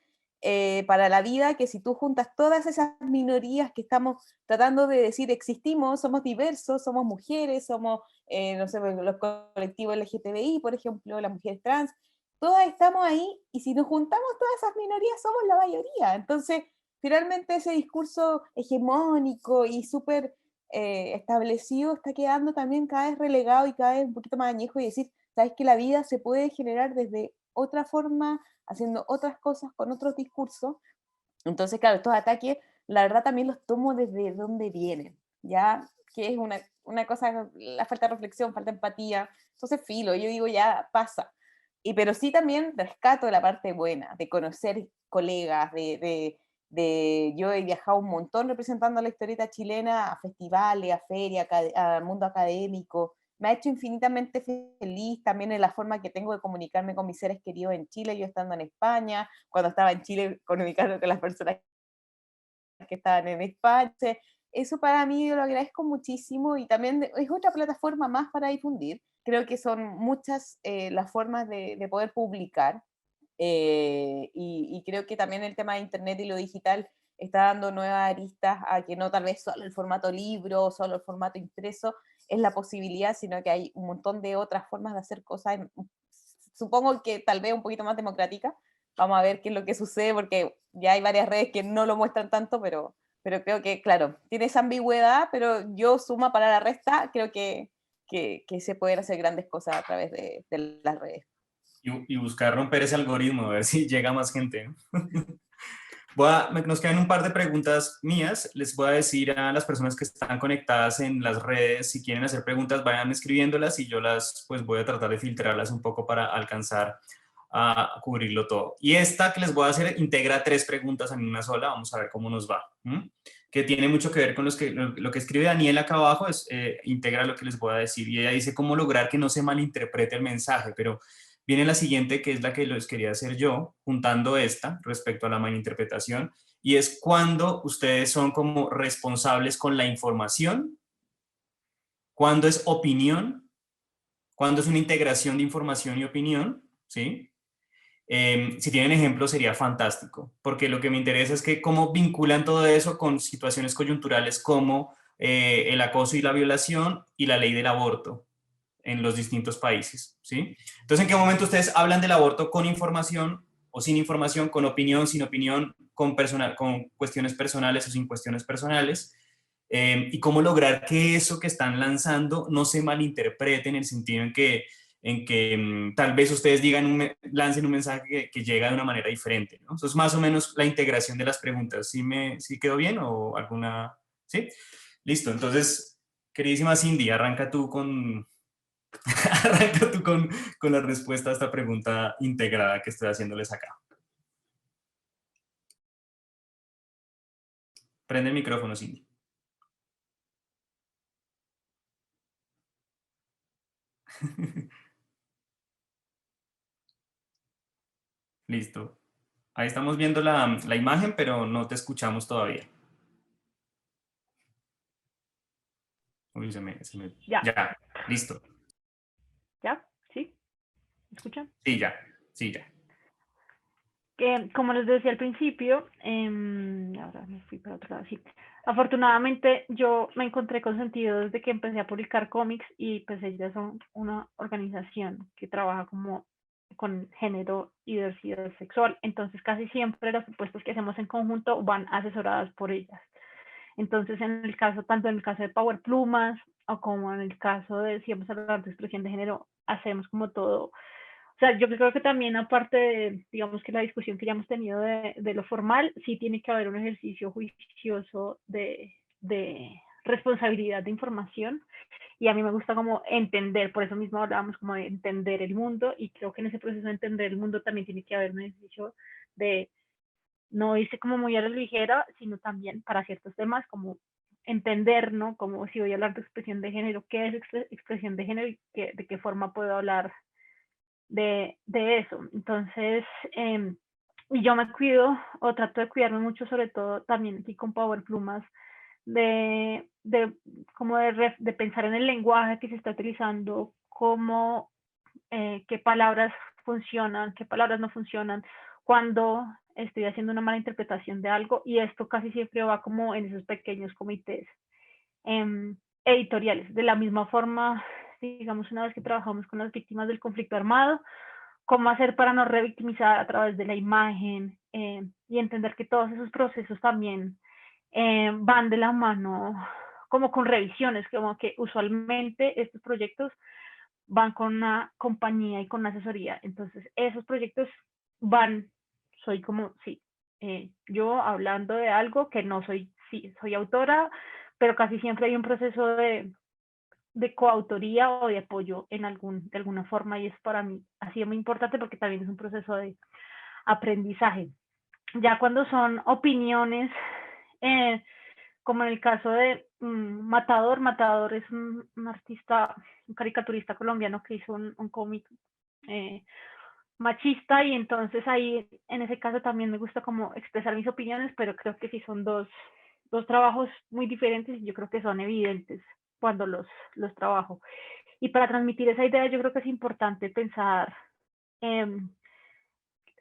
para la vida, que si tú juntas todas esas minorías que estamos tratando de decir existimos, somos diversos, somos mujeres, somos, no sé, los colectivos LGTBI, por ejemplo, las mujeres trans, todas estamos ahí y si nos juntamos todas esas minorías somos la mayoría. Entonces, finalmente ese discurso hegemónico y súper establecido está quedando también cada vez relegado y cada vez un poquito más añejo y decir, sabes que la vida se puede generar desde otra forma, haciendo otras cosas con otros discursos. Entonces, claro, estos ataques, la verdad también los tomo desde donde vienen, ¿ya? Que es una cosa, la falta de reflexión, falta de empatía. Entonces, filo, yo digo, ya pasa. Pero sí también rescato la parte buena, de conocer colegas, yo he viajado un montón representando a la historieta chilena a festivales, a ferias, al mundo académico. Me ha hecho infinitamente feliz también en la forma que tengo de comunicarme con mis seres queridos en Chile, yo estando en España, cuando estaba en Chile comunicando con las personas que estaban en España. Eso para mí yo lo agradezco muchísimo y también es otra plataforma más para difundir. Creo que son muchas las formas de poder publicar y creo que también el tema de Internet y lo digital está dando nuevas aristas a que no tal vez solo el formato libro, solo el formato impreso es la posibilidad, sino que hay un montón de otras formas de hacer cosas, supongo que tal vez un poquito más democrática. Vamos a ver qué es lo que sucede, porque ya hay varias redes que no lo muestran tanto, pero creo que, claro, tiene esa ambigüedad, pero yo suma para la resta, creo que se pueden hacer grandes cosas a través de las redes. Y buscar romper ese algoritmo, a ver si llega más gente, ¿no? Nos quedan un par de preguntas mías. Les voy a decir a las personas que están conectadas en las redes, si quieren hacer preguntas, vayan escribiéndolas y yo las, pues voy a tratar de filtrarlas un poco para alcanzar a cubrirlo todo. Y esta que les voy a hacer integra 3 preguntas en una sola. Vamos a ver cómo nos va. Que tiene mucho que ver con lo que escribe Daniel acá abajo, integra lo que les voy a decir. Y ella dice cómo lograr que no se malinterprete el mensaje, pero viene la siguiente, que es la que les quería hacer yo, juntando esta respecto a la malinterpretación, y es cuando ustedes son como responsables con la información, cuando es opinión, cuando es una integración de información y opinión, ¿sí? Si tienen ejemplos sería fantástico, porque lo que me interesa es que cómo vinculan todo eso con situaciones coyunturales como el acoso y la violación y la ley del aborto en los distintos países, ¿sí? Entonces, ¿en qué momento ustedes hablan del aborto con información o sin información, con opinión, sin opinión, con cuestiones personales o sin cuestiones personales? Y cómo lograr que eso que están lanzando no se malinterprete en el sentido en que tal vez ustedes lancen un mensaje que llega de una manera diferente, ¿no? Eso es más o menos la integración de las preguntas. ¿Sí quedó bien o alguna? ¿Sí? Listo. Entonces, queridísima Cindy, arranca tú con la respuesta a esta pregunta integrada que estoy haciéndoles acá. Prende el micrófono, Cindy. Listo. Ahí estamos viendo la imagen, pero no te escuchamos todavía. Uy, Ya. Ya, listo. ¿Ya? ¿Sí? ¿Me escuchan? Sí, ya. Sí, ya. Que, como les decía al principio, ahora me fui para otro lado, sí. Afortunadamente yo me encontré con sentido desde que empecé a publicar cómics y pues ellas son una organización que trabaja como con género y diversidad sexual, entonces casi siempre las propuestas que hacemos en conjunto van asesoradas por ellas. Entonces, tanto en el caso de Power Plumas o como en el caso de, si vamos a hablar de expresión de género, hacemos como todo O sea, yo creo que también aparte de, digamos que la discusión que ya hemos tenido de lo formal, sí tiene que haber un ejercicio juicioso de responsabilidad de información, y a mí me gusta como entender, por eso mismo hablábamos como de entender el mundo, y creo que en ese proceso de entender el mundo también tiene que haber un ejercicio de no irse como muy a la ligera, sino también para ciertos temas como entender, ¿no? Como si voy a hablar de expresión de género, ¿qué es expresión de género y de qué forma puedo hablar de eso? Entonces, y yo me cuido o trato de cuidarme mucho, sobre todo también aquí con Power Plumas, como de pensar en el lenguaje que se está utilizando, cómo, qué palabras funcionan, qué palabras no funcionan, cuando estoy haciendo una mala interpretación de algo, y esto casi siempre va como en esos pequeños comités editoriales. De la misma forma, digamos, una vez que trabajamos con las víctimas del conflicto armado, cómo hacer para no revictimizar a través de la imagen, y entender que todos esos procesos también van de la mano como con revisiones, como que usualmente estos proyectos van con una compañía y con una asesoría. Entonces, esos proyectos van, soy como, sí, yo hablando de algo que no soy, sí, soy autora, pero casi siempre hay un proceso de coautoría o de apoyo de alguna forma, y es para mí ha sido muy importante porque también es un proceso de aprendizaje. Ya cuando son opiniones, como en el caso de Matador. Matador es un artista, un caricaturista colombiano que hizo un cómic machista, y entonces ahí en ese caso también me gusta como expresar mis opiniones, pero creo que sí son dos trabajos muy diferentes, y yo creo que son evidentes cuando los trabajo. Y para transmitir esa idea yo creo que es importante pensar,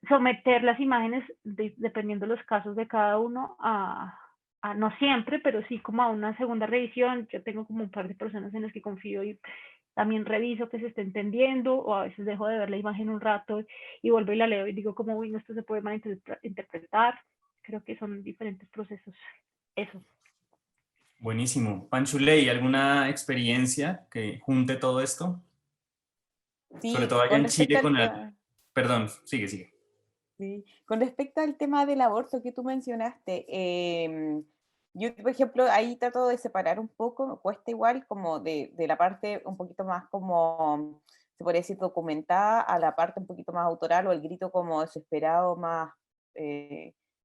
someter las imágenes, dependiendo de los casos de cada uno, no siempre, pero sí como a una segunda revisión. Yo tengo como un par de personas en las que confío y también reviso que se esté entendiendo, o a veces dejo de ver la imagen un rato y vuelvo y la leo y digo como, uy, no, esto se puede malinterpretar. Creo que son diferentes procesos. Eso. Buenísimo. Panchuley, ¿alguna experiencia que junte todo esto? Sobre Sí, todo allá con en respecto Chile al con el... tema. Perdón, sigue, sigue. Sí. Con respecto al tema del aborto que tú mencionaste, yo, por ejemplo, ahí trato de separar un poco, me cuesta igual como de la parte un poquito más como, se podría decir, documentada, a la parte un poquito más autoral, o el grito como desesperado, más,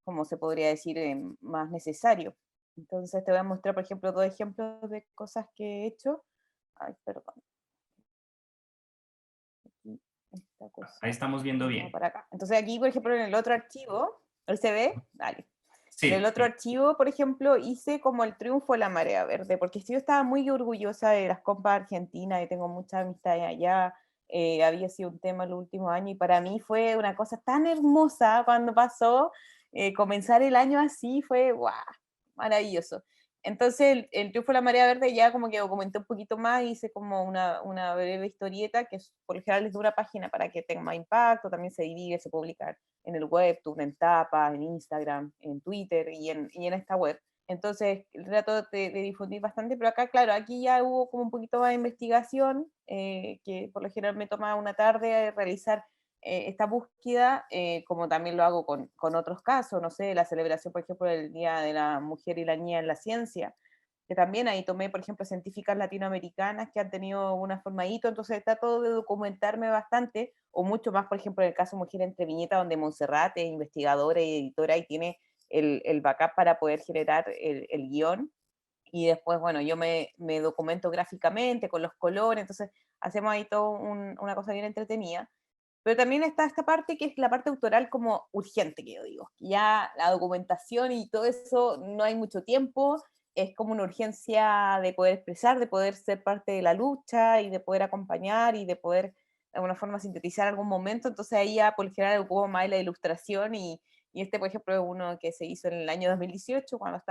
como se podría decir, más necesario. Entonces te voy a mostrar, por ejemplo, dos ejemplos de cosas que he hecho. Ay, perdón. Aquí, esta Ahí cosa. estamos viendo Vamos bien. para acá. Entonces aquí, por ejemplo, en el otro archivo, ¿él se ve? Dale. En el Sí, otro archivo, por ejemplo, hice como el triunfo de la marea verde, porque yo estaba muy orgullosa de las compas argentinas y tengo muchas amistades allá. Había sido un tema el último año, y para mí fue una cosa tan hermosa cuando pasó. Comenzar el año así fue ¡guau! Maravilloso. Entonces el triunfo de la marea verde ya como que documenté un poquito más, hice como una breve historieta que por lo general es de una página para que tenga más impacto. También se divide, se publica en el webtoon, en tapas, en Instagram, en Twitter y en esta web. Entonces trato de difundir bastante, pero acá, claro, aquí ya hubo como un poquito más de investigación, que por lo general me toma una tarde realizar esta búsqueda, como también lo hago con otros casos, no sé, la celebración, por ejemplo, del Día de la Mujer y la Niña en la Ciencia, que también ahí tomé, por ejemplo, científicas latinoamericanas que han tenido una formadito, entonces trato de documentarme bastante, o mucho más, por ejemplo, en el caso Mujer entre Viñetas, donde Montserrat es investigadora y editora y tiene el backup para poder generar el guión, y después, bueno, yo me documento gráficamente con los colores, entonces hacemos ahí todo una cosa bien entretenida. Pero también está esta parte que es la parte autoral como urgente, que yo digo. Ya la documentación y todo eso no hay mucho tiempo, es como una urgencia de poder expresar, de poder ser parte de la lucha y de poder acompañar y de poder de alguna forma sintetizar algún momento. Entonces ahí ya por lo general ocupo más la ilustración, y este, por ejemplo, es uno que se hizo en el año 2018, cuando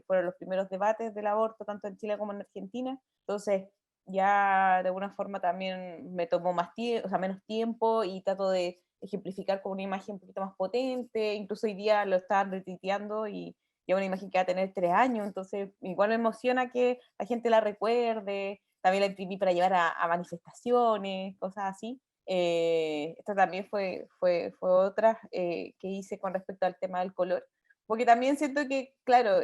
fueron los primeros debates del aborto, tanto en Chile como en Argentina. Entonces ya de alguna forma también me tomó más tiempo, o sea, menos tiempo, y trato de ejemplificar con una imagen un poquito más potente. Incluso hoy día lo estaban retuiteando, y ya una imagen que va a tener 3 años, entonces igual me emociona que la gente la recuerde. También la imprimí para llevar a manifestaciones, cosas así. Esta también fue otra que hice con respecto al tema del color. Porque también siento que, claro,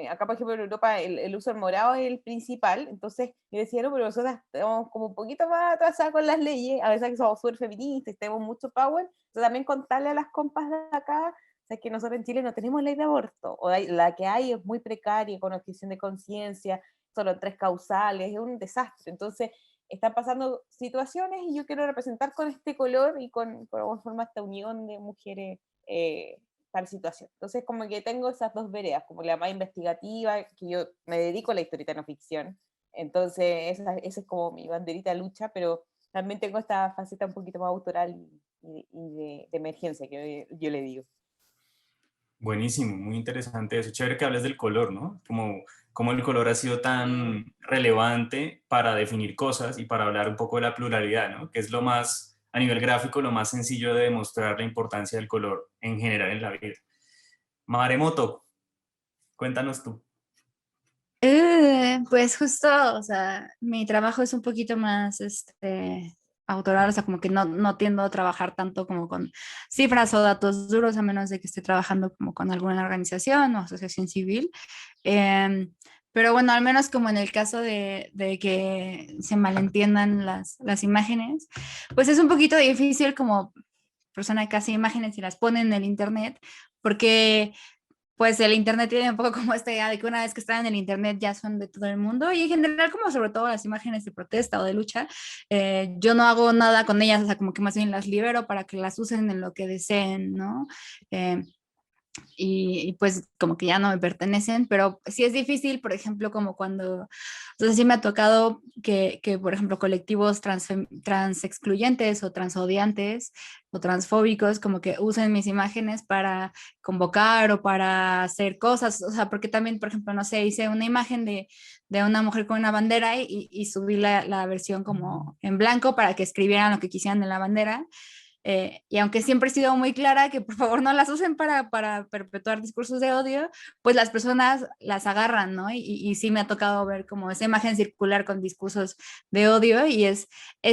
acá por ejemplo en Europa el uso del morado es el principal, entonces yo decía, no, pero nosotros estamos como un poquito más atrasadas con las leyes, a veces que somos súper feministas, tenemos mucho power, entonces también contarle a las compas de acá, o sea, que nosotros en Chile no tenemos ley de aborto, o la que hay es muy precaria, con objeción de conciencia, solo en 3 causales, es un desastre, entonces están pasando situaciones y yo quiero representar con este color y con alguna forma esta unión de mujeres tal situación. Entonces como que tengo esas dos veredas, como la más investigativa, que yo me dedico a la historieta no ficción, entonces esa es como mi banderita de lucha, pero también tengo esta faceta un poquito más autoral y de emergencia, que yo le digo. Buenísimo, muy interesante eso. Chévere que hables del color, ¿no? Como el color ha sido tan relevante para definir cosas y para hablar un poco de la pluralidad, ¿no? Que es lo más, a nivel gráfico, lo más sencillo de demostrar la importancia del color en general en la vida. Maremoto, cuéntanos tú. Pues justo, o sea, mi trabajo es un poquito más autoral, o sea, como que no tiendo a trabajar tanto como con cifras o datos duros, a menos de que esté trabajando como con alguna organización o asociación civil. Em, pero bueno, al menos como en el caso de que se malentiendan las imágenes, pues es un poquito difícil como persona que hace imágenes y las pone en el internet, porque pues el internet tiene un poco como esta idea de que una vez que están en el internet ya son de todo el mundo y en general como sobre todo las imágenes de protesta o de lucha, yo no hago nada con ellas, o sea, como que más bien las libero para que las usen en lo que deseen, ¿no? Eh, y pues como que ya no me pertenecen, pero sí es difícil, por ejemplo, como cuando, entonces sí me ha tocado que por ejemplo, colectivos trans excluyentes o transodiantes o transfóbicos como que usen mis imágenes para convocar o para hacer cosas, o sea, porque también, por ejemplo, no sé, hice una imagen de una mujer con una bandera y subí la versión como en blanco para que escribieran lo que quisieran en la bandera. Y aunque siempre he sido muy clara que por favor no las usen para perpetuar discursos de odio, pues las personas las agarran, ¿no? Y sí me ha tocado ver como esa imagen circular con discursos de odio y es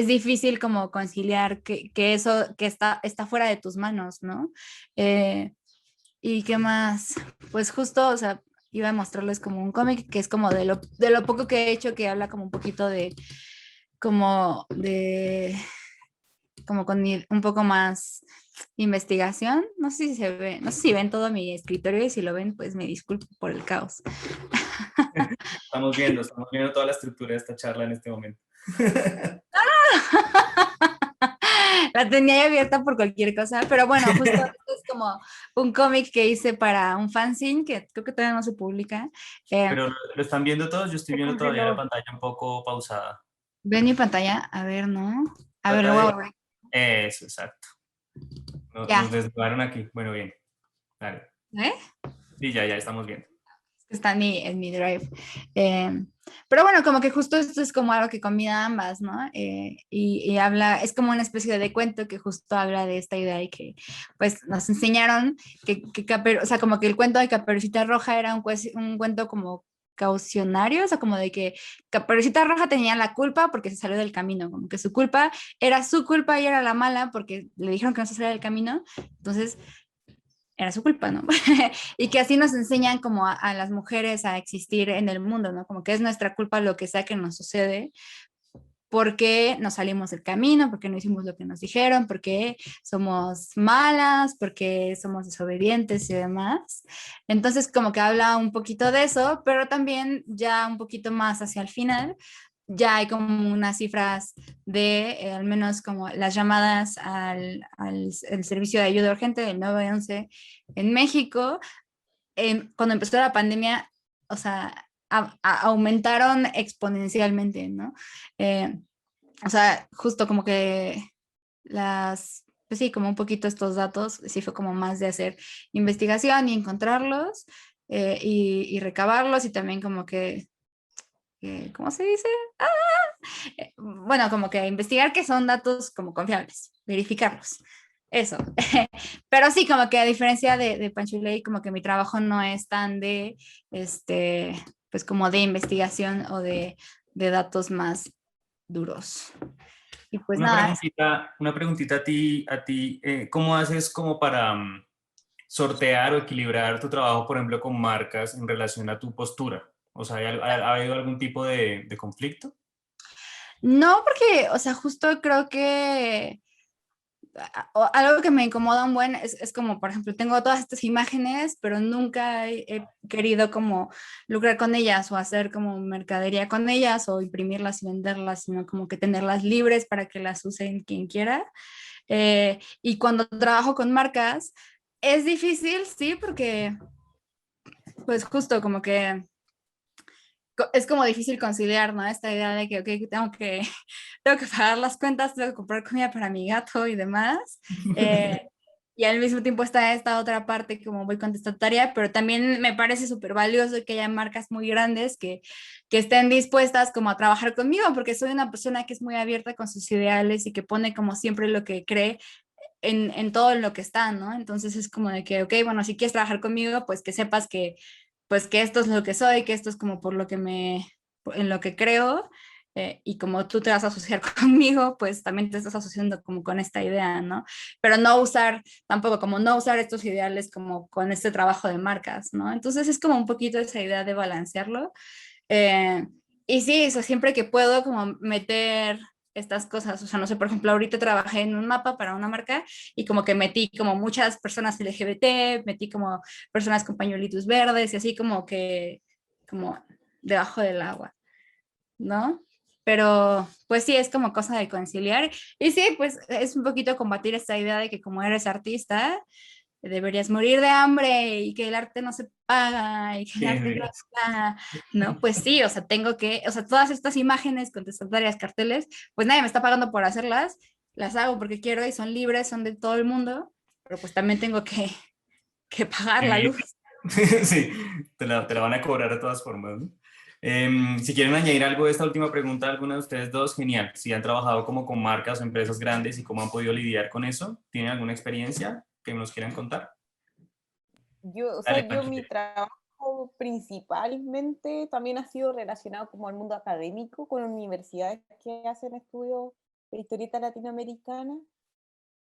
difícil como conciliar que eso que está fuera de tus manos, ¿no? ¿Y qué más? Pues justo, o sea, iba a mostrarles como un cómic que es como de lo poco que he hecho, que habla como un poquito como de como con un poco más investigación. No sé si se ve, no sé si ven todo mi escritorio y si lo ven, pues me disculpo por el caos. Estamos viendo toda la estructura de esta charla en este momento. La tenía ya abierta por cualquier cosa, pero bueno, justo esto es como un cómic que hice para un fanzine que creo que todavía no se publica. Pero lo están viendo todos, yo estoy viendo todavía la pantalla un poco pausada. ¿Ven mi pantalla? A ver, ¿no? A ver, Trata lo voy a de... volver. Eso, exacto. Ya. Nos desnudaron aquí. Bueno, bien. Dale. ¿Eh? Sí, ya estamos viendo. Está en mi drive. Pero bueno, como que justo esto es como algo que combina ambas, ¿no? Y habla, es como una especie de cuento que justo habla de esta idea y que pues nos enseñaron o sea, como que el cuento de Caperucita Roja era un cuento como caucionario, o sea, como de que Caperucita Roja tenía la culpa porque se salió del camino, como que su culpa era su culpa y era la mala porque le dijeron que no se saliera del camino, entonces era su culpa, ¿no? Y que así nos enseñan como a las mujeres a existir en el mundo, ¿no? Como que es nuestra culpa lo que sea que nos sucede, porque nos salimos del camino, porque no hicimos lo que nos dijeron, porque somos malas, porque somos desobedientes y demás. Entonces, como que habla un poquito de eso, pero también ya un poquito más hacia el final, ya hay como unas cifras de al menos como las llamadas el servicio de ayuda urgente del 911 en México. Cuando empezó la pandemia, o sea, aumentaron exponencialmente, ¿no? O sea, justo como que pues sí, como un poquito estos datos, sí fue como más de hacer investigación y encontrarlos y recabarlos y también como que ¿cómo se dice? Bueno, como que investigar que son datos como confiables, verificarlos. Eso. Pero sí, como que a diferencia de Pancho Ley, como que mi trabajo no es tan pues como de investigación o de datos más duros. Y pues nada. Una preguntita a ti, ¿cómo haces como para sortear o equilibrar tu trabajo, por ejemplo, con marcas en relación a tu postura? O sea, ¿ha habido algún tipo de conflicto? No, porque, o sea, justo creo que algo que me incomoda un buen es como, por ejemplo, tengo todas estas imágenes, pero nunca he querido como lucrar con ellas o hacer como mercadería con ellas o imprimirlas y venderlas, sino como que tenerlas libres para que las usen quien quiera. Y cuando trabajo con marcas, es difícil, sí, porque pues justo como que es como difícil conciliar, ¿no? Esta idea de que, ok, tengo que pagar las cuentas, tengo que comprar comida para mi gato y demás. Y al mismo tiempo está esta otra parte como muy contestataria, pero también me parece súper valioso que haya marcas muy grandes que estén dispuestas como a trabajar conmigo, porque soy una persona que es muy abierta con sus ideales y que pone como siempre lo que cree en todo lo que está, ¿no? Entonces es como de que, ok, bueno, si quieres trabajar conmigo, pues que sepas que, pues que esto es lo que soy, que esto es como por lo que en lo que creo, y como tú te vas a asociar conmigo, pues también te estás asociando como con esta idea, ¿no? Pero no usar, tampoco como no usar estos ideales como con este trabajo de marcas, ¿no? Entonces es como un poquito esa idea de balancearlo. Eh, y sí, o sea, siempre que puedo como meter estas cosas, o sea, no sé, por ejemplo, ahorita trabajé en un mapa para una marca y como que metí como muchas personas LGBT, metí como personas con pañuelitos verdes y así como debajo del agua, ¿no? Pero pues sí, es como cosa de conciliar. Y sí, pues es un poquito combatir esta idea de que como eres artista, deberías morir de hambre y que el arte no se paga y que el arte no está, ¿no? Pues sí, o sea, o sea, todas estas imágenes contestatarias, carteles, pues nadie me está pagando por hacerlas, las hago porque quiero y son libres, son de todo el mundo, pero pues también tengo que pagar la luz. Sí, te la van a cobrar de todas formas, ¿no? Si quieren añadir algo de esta última pregunta, alguna de ustedes dos, genial. Si han trabajado como con marcas o empresas grandes y cómo han podido lidiar con eso, ¿tienen alguna experiencia que nos quieran contar? Yo, o sea, Dale, yo Pancho. mi trabajo principalmente también ha sido relacionado como al mundo académico, con universidades que hacen estudios de historieta latinoamericana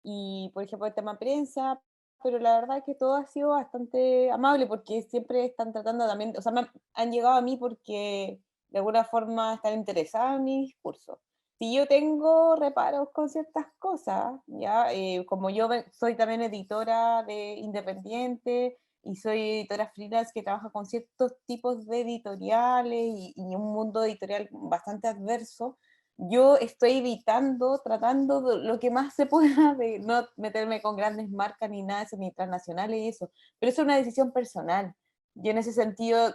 y, por ejemplo, el tema prensa, pero la verdad es que todo ha sido bastante amable porque siempre están tratando también, o sea, han llegado a mí porque de alguna forma están interesados en mi discurso. Si yo tengo reparos con ciertas cosas, ya, como yo soy también editora de independiente y soy editora freelance que trabaja con ciertos tipos de editoriales y un mundo editorial bastante adverso, yo estoy evitando, tratando lo que más se pueda de no meterme con grandes marcas ni nada de eso, ni transnacionales y eso. Pero eso es una decisión personal. Yo en ese sentido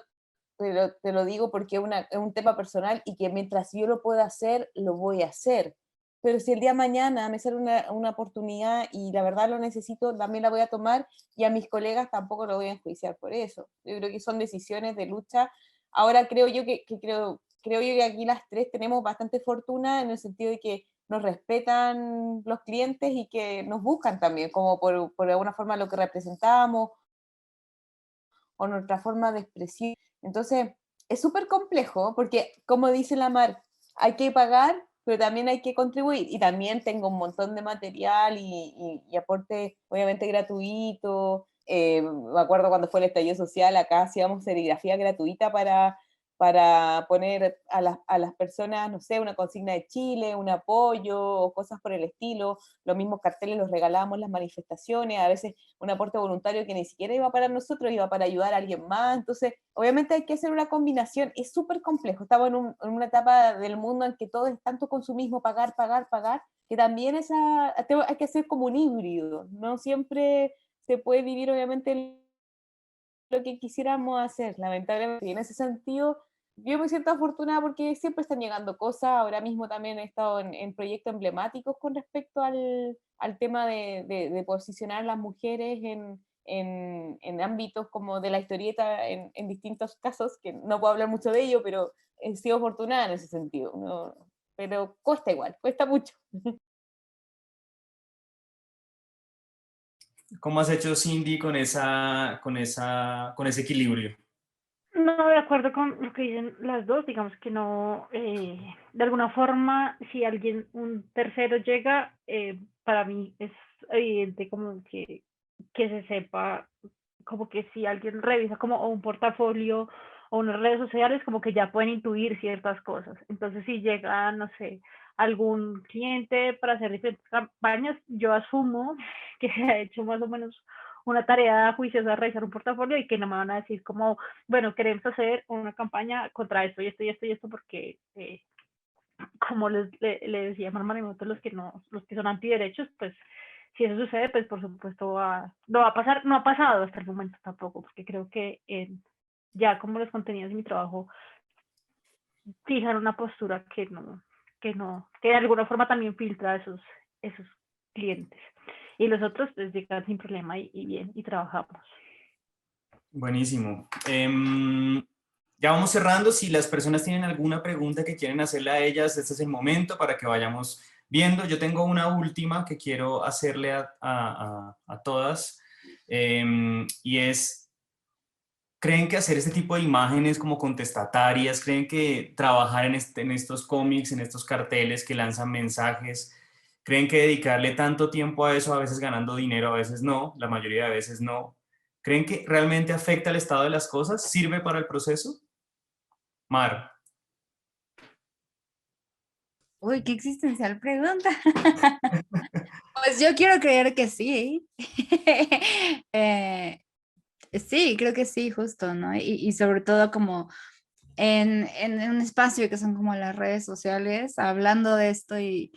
te lo digo porque es un tema personal y que mientras yo lo pueda hacer, lo voy a hacer. Pero si el día de mañana me sale una oportunidad y la verdad lo necesito, también la voy a tomar y a mis colegas tampoco lo voy a enjuiciar por eso. Yo creo que son decisiones de lucha. Ahora creo yo creo yo que aquí las tres tenemos bastante fortuna en el sentido de que nos respetan los clientes y que nos buscan también, como por alguna forma lo que representamos o nuestra forma de expresión. Entonces, es súper complejo porque, como dice la Mar, hay que pagar, pero también hay que contribuir. Y también tengo un montón de material y aporte, obviamente, gratuito. Me acuerdo cuando fue el estallido social, acá hacíamos serigrafía gratuita para poner a las personas, no sé, una consigna de Chile, un apoyo o cosas por el estilo. Los mismos carteles los regalábamos en las manifestaciones, a veces un aporte voluntario que ni siquiera iba para nosotros, iba para ayudar a alguien más. Entonces, obviamente hay que hacer una combinación. Es súper complejo. Estamos en una etapa del mundo en que todo es tanto consumismo, pagar, pagar, pagar, que también hay que hacer como un híbrido. No siempre se puede vivir, obviamente, lo que quisiéramos hacer, lamentablemente. Y en ese sentido, yo me siento afortunada porque siempre están llegando cosas. Ahora mismo también he estado en proyectos emblemáticos con respecto al tema de posicionar a las mujeres en ámbitos como de la historieta en distintos casos, que no puedo hablar mucho de ello, pero he sido afortunada en ese sentido. ¿No? Pero cuesta igual, cuesta mucho. ¿Cómo has hecho, Cindy, con ese equilibrio? No, de acuerdo con lo que dicen las dos, digamos que no, de alguna forma, si alguien, un tercero llega, para mí es evidente como que se sepa, como que si alguien revisa como o un portafolio o unas redes sociales, como que ya pueden intuir ciertas cosas. Entonces, si llega, no sé, algún cliente para hacer diferentes campañas, yo asumo que se ha hecho más o menos una tarea juiciosa de revisar un portafolio y que no me van a decir como, bueno, queremos hacer una campaña contra esto y esto y esto y esto porque, como le decía Marmaremoto, los que son antiderechos, pues si eso sucede, pues por supuesto no va a pasar, no ha pasado hasta el momento tampoco, porque creo que ya como los contenidos de mi trabajo fijan una postura que de alguna forma también filtra a esos clientes. Y los otros pues llegan sin problema y bien, y trabajamos. Buenísimo. Ya vamos cerrando. Si las personas tienen alguna pregunta que quieren hacerle a ellas, este es el momento para que vayamos viendo. Yo tengo una última que quiero hacerle a todas, y es, ¿creen que hacer este tipo de imágenes como contestatarias, creen que trabajar en estos cómics, en estos carteles que lanzan mensajes, creen que dedicarle tanto tiempo a eso, a veces ganando dinero, a veces no, la mayoría de veces no, creen que realmente afecta el estado de las cosas? ¿Sirve para el proceso? Mar. Uy, qué existencial pregunta. Pues yo quiero creer que sí. Eh, sí, creo que sí, justo, ¿no? Y sobre todo como en un espacio que son como las redes sociales, hablando de esto y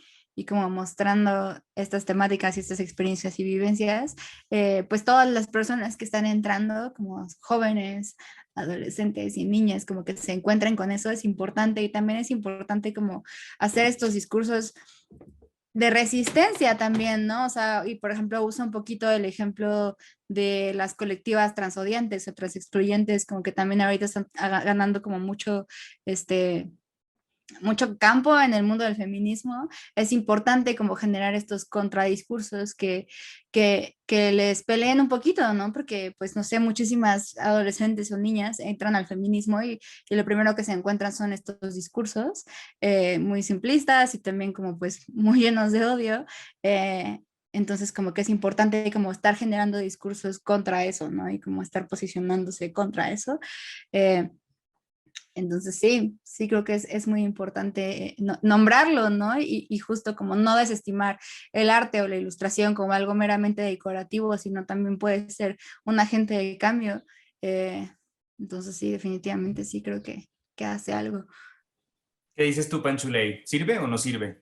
como mostrando estas temáticas y estas experiencias y vivencias, pues todas las personas que están entrando, como jóvenes, adolescentes y niñas, como que se encuentren con eso es importante y también es importante como hacer estos discursos de resistencia también, ¿no? O sea, y por ejemplo, uso un poquito el ejemplo de las colectivas transodiantes o transexcluyentes, como que también ahorita están ganando como mucho campo en el mundo del feminismo. Es importante como generar estos contradiscursos que les peleen un poquito, ¿no? Porque, pues, no sé, muchísimas adolescentes o niñas entran al feminismo y lo primero que se encuentran son estos discursos muy simplistas y también como, pues, muy llenos de odio. Entonces, como que es importante como estar generando discursos contra eso, ¿no? Y como estar posicionándose contra eso. Eh, entonces sí creo que es muy importante nombrarlo, ¿no? Y justo como no desestimar el arte o la ilustración como algo meramente decorativo, sino también puede ser un agente de cambio. Eh, entonces sí, definitivamente sí creo que hace algo. ¿Qué dices tú, Panchuley? ¿Sirve o no sirve?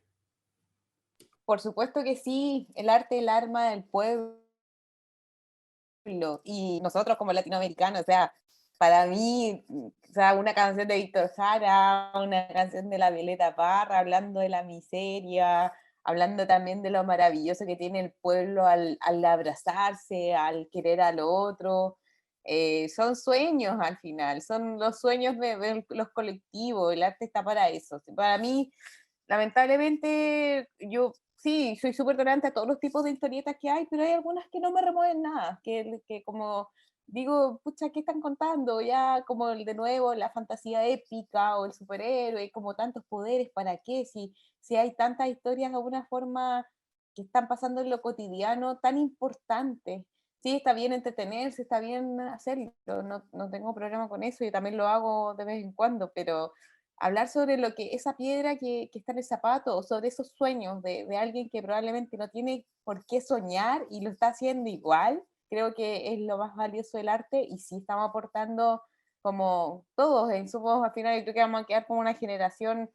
Por supuesto que sí, el arte es el arma del pueblo y nosotros como latinoamericanos, o sea, para mí, o sea, una canción de Víctor Jara, una canción de la Violeta Parra, hablando de la miseria, hablando también de lo maravilloso que tiene el pueblo al abrazarse, al querer al otro. Son sueños al final, son los sueños de los colectivos, el arte está para eso. Para mí, lamentablemente, yo sí, soy súper tolerante a todos los tipos de historietas que hay, pero hay algunas que no me remueven nada, que como digo, pucha, ¿qué están contando? Ya como el de nuevo, la fantasía épica o el superhéroe, como tantos poderes, ¿para qué? Si hay tantas historias de alguna forma que están pasando en lo cotidiano tan importante. Sí, está bien entretenerse, está bien hacerlo, no tengo problema con eso, yo también lo hago de vez en cuando, pero hablar sobre lo que esa piedra que está en el zapato o sobre esos sueños de alguien que probablemente no tiene por qué soñar y lo está haciendo igual, creo que es lo más valioso del arte y sí estamos aportando como todos, somos al final yo creo que vamos a quedar como una generación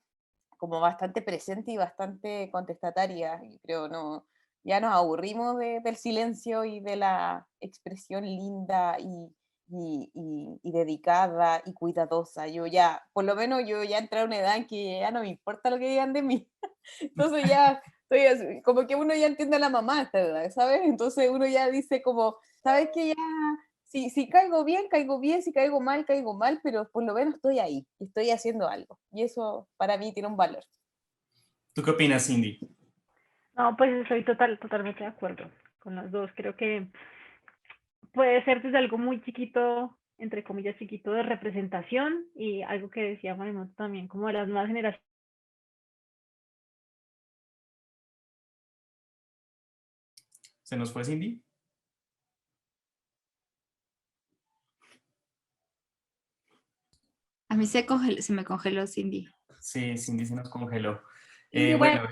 como bastante presente y bastante contestataria, y creo, no, ya nos aburrimos del silencio y de la expresión linda y dedicada y cuidadosa. Yo ya, por lo menos yo ya entré a una edad en que ya no me importa lo que digan de mí. Entonces ya estoy así, como que uno ya entiende a la mamá a esta edad, ¿sabes? Entonces uno ya dice como, ¿sabes qué? Ya, si caigo bien, si caigo mal, pero por lo menos estoy ahí, estoy haciendo algo. Y eso para mí tiene un valor. ¿Tú qué opinas, Cindy? No, pues estoy totalmente de acuerdo con las dos. Creo que puede ser desde algo muy chiquito entre comillas, chiquito de representación, y algo que decía Marimoto también, como de las nuevas generaciones. ¿Se nos fue Cindy? A mí se me congeló Cindy. Sí, Cindy se nos congeló. Cindy, Bueno,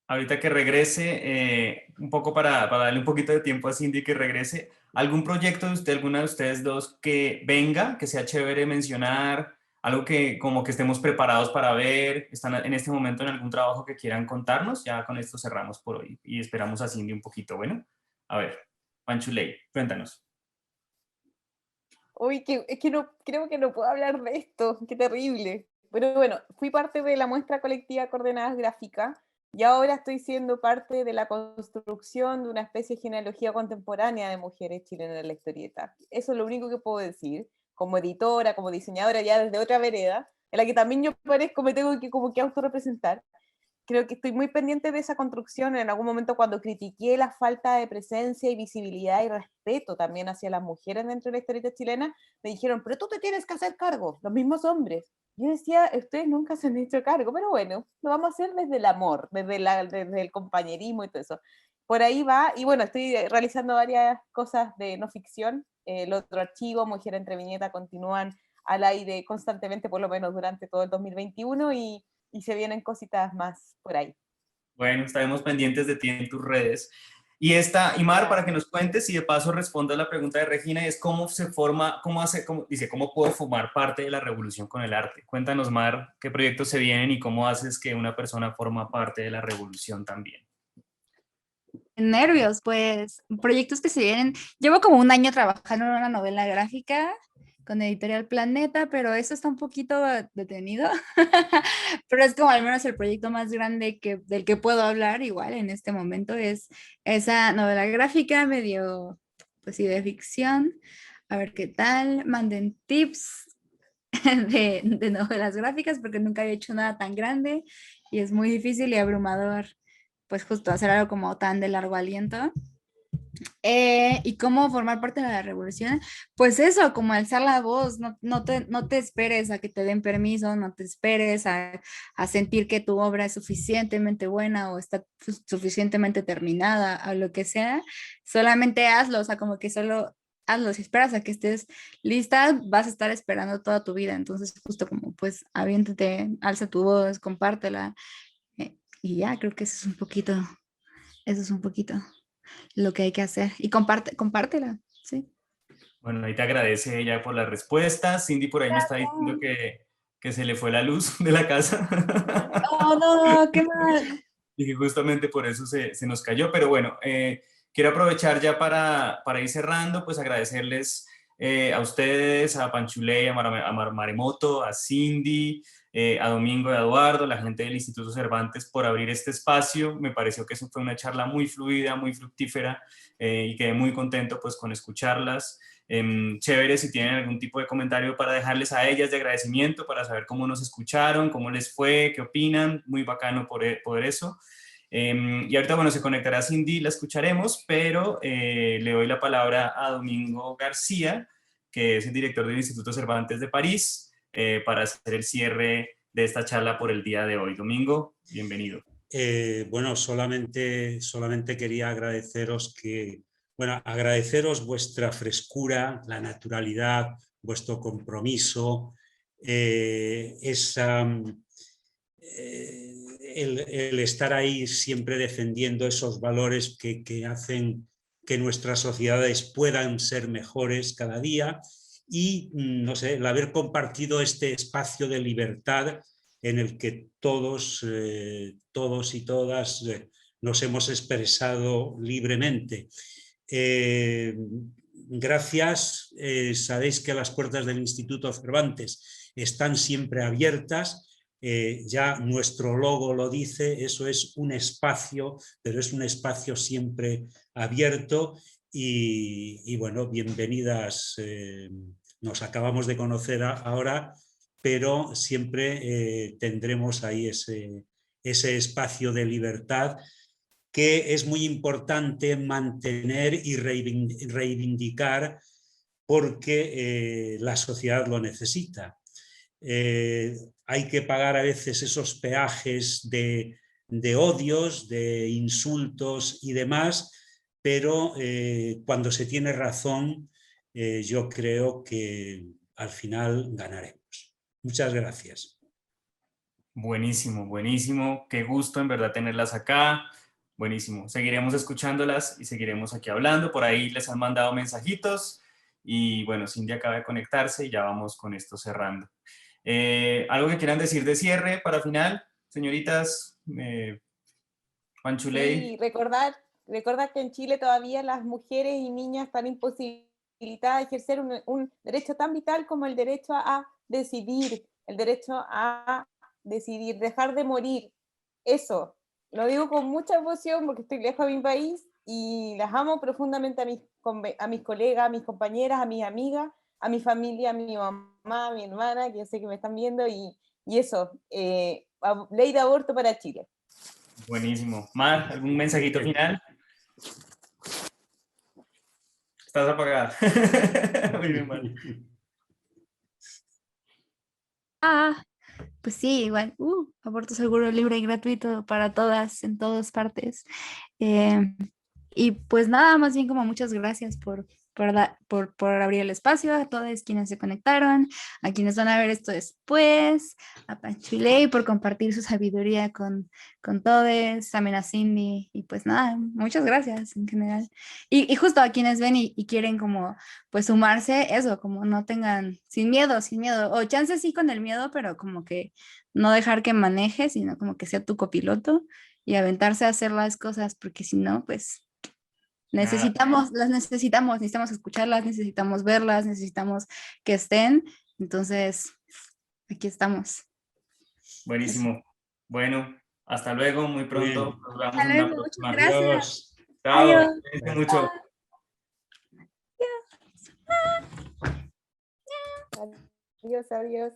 ahorita que regrese, un poco para darle un poquito de tiempo a Cindy que regrese, ¿algún proyecto de usted, alguna de ustedes dos que venga, que sea chévere mencionar? Algo que como que estemos preparados para ver, ¿están en este momento en algún trabajo que quieran contarnos? Ya con esto cerramos por hoy y esperamos a Cindy un poquito. Bueno, a ver, Panchuley, cuéntanos. Uy, es que no, creo que no puedo hablar de esto, qué terrible. Pero bueno, fui parte de la muestra colectiva Coordenadas Gráficas y ahora estoy siendo parte de la construcción de una especie de genealogía contemporánea de mujeres chilenas en la historieta. Eso es lo único que puedo decir, como editora, como diseñadora ya desde otra vereda, en la que también yo parezco, me tengo que como que autorrepresentar. Creo que estoy muy pendiente de esa construcción. En algún momento cuando critiqué la falta de presencia y visibilidad y respeto también hacia las mujeres dentro de la historieta chilena, me dijeron, pero tú te tienes que hacer cargo, los mismos hombres. Yo decía, ustedes nunca se han hecho cargo, pero bueno, lo vamos a hacer desde el amor, desde el compañerismo y todo eso. Por ahí va, y bueno, estoy realizando varias cosas de no ficción. El otro archivo, Mujer entre Viñeta, continúan al aire constantemente, por lo menos durante todo el 2021, y se vienen cositas más por ahí. Bueno, estaremos pendientes de ti en tus redes. Y Mar, para que nos cuentes y de paso responda a la pregunta de Regina, es cómo se forma, cómo puedo formar parte de la revolución con el arte. Cuéntanos, Mar, qué proyectos se vienen y cómo haces que una persona forma parte de la revolución también. Nervios, pues, proyectos que se vienen. Llevo como un año trabajando en una novela gráfica con Editorial Planeta, pero eso está un poquito detenido. Pero es como al menos el proyecto más grande del que puedo hablar igual en este momento es esa novela gráfica medio, pues sí, de ficción. A ver qué tal. Manden tips de novelas gráficas porque nunca había hecho nada tan grande y es muy difícil y abrumador, pues justo hacer algo como tan de largo aliento. ¿Y cómo formar parte de la revolución? Pues eso, como alzar la voz, no te esperes a que te den permiso, no te esperes a sentir que tu obra es suficientemente buena o está suficientemente terminada o lo que sea, solamente hazlo, o sea, como que solo hazlo, si esperas a que estés lista, vas a estar esperando toda tu vida, entonces justo como pues aviéntate, alza tu voz, compártela, y ya, creo que eso es un poquito lo que hay que hacer. Y compártela, sí. Bueno, ahí te agradece ella por la respuesta. Cindy por ahí me está diciendo que se le fue la luz de la casa. Oh, no, qué mal. Y que justamente por eso se nos cayó. Pero bueno, quiero aprovechar ya para ir cerrando, pues agradecerles a ustedes, a Panchuley, a Marimoto, a Cindy, a Domingo y a Eduardo, la gente del Instituto Cervantes por abrir este espacio. Me pareció que eso fue una charla muy fluida, muy fructífera y quedé muy contento pues con escucharlas. Chévere si tienen algún tipo de comentario para dejarles a ellas de agradecimiento, para saber cómo nos escucharon, cómo les fue, qué opinan, muy bacano por eso. Y ahorita, bueno, se conectará Cindy, la escucharemos, pero le doy la palabra a Domingo García, que es el director del Instituto Cervantes de París, para hacer el cierre de esta charla por el día de hoy. Domingo, bienvenido. Bueno, solamente quería agradeceros vuestra frescura, la naturalidad, vuestro compromiso, el estar ahí siempre defendiendo esos valores que hacen que nuestras sociedades puedan ser mejores cada día y, no sé, el haber compartido este espacio de libertad en el que todos y todas nos hemos expresado libremente. Gracias. Sabéis que las puertas del Instituto Cervantes están siempre abiertas. Ya nuestro logo lo dice, eso es un espacio, pero es un espacio siempre abierto y bueno, bienvenidas. Nos acabamos de conocer ahora, pero siempre tendremos ahí ese espacio de libertad que es muy importante mantener y reivindicar porque la sociedad lo necesita. Hay que pagar a veces esos peajes de odios, de insultos y demás, pero cuando se tiene razón, yo creo que al final ganaremos. Muchas gracias. Buenísimo, buenísimo. Qué gusto en verdad tenerlas acá. Buenísimo. Seguiremos escuchándolas y seguiremos aquí hablando. Por ahí les han mandado mensajitos. Y bueno, Cindy acaba de conectarse y ya vamos con esto cerrando. ¿Algo que quieran decir de cierre para final, señoritas? Panchuley. Sí, recordar que en Chile todavía las mujeres y niñas están imposibilitadas de ejercer un derecho tan vital como el derecho a decidir, el derecho a decidir, dejar de morir. Eso, lo digo con mucha emoción porque estoy lejos de mi país y las amo profundamente a mis colegas, a mis compañeras, a mis amigas, a mi familia, a mi mamá, a mi hermana, que yo sé que me están viendo, y eso, ley de aborto para Chile. Buenísimo. Mar, ¿algún mensajito final? Estás apagada. Muy bien, Mar. Pues sí, igual, aborto seguro, libre y gratuito para todas, en todas partes. Y pues nada, más bien como muchas gracias por abrir el espacio, a todos quienes se conectaron, a quienes van a ver esto después, a Panchuley por compartir su sabiduría con todos, también a Cindy, y pues nada, muchas gracias en general. Y justo a quienes ven y quieren como pues sumarse, eso, como no tengan, sin miedo, o chances sí con el miedo, pero como que no dejar que maneje, sino como que sea tu copiloto y aventarse a hacer las cosas, porque si no, pues necesitamos escucharlas, necesitamos verlas, necesitamos que estén. Entonces, aquí estamos. Buenísimo. Bueno, hasta luego, muy pronto. Nos vemos en una próxima. Gracias. Chao. Adiós. Cuídense mucho. Adiós, adiós.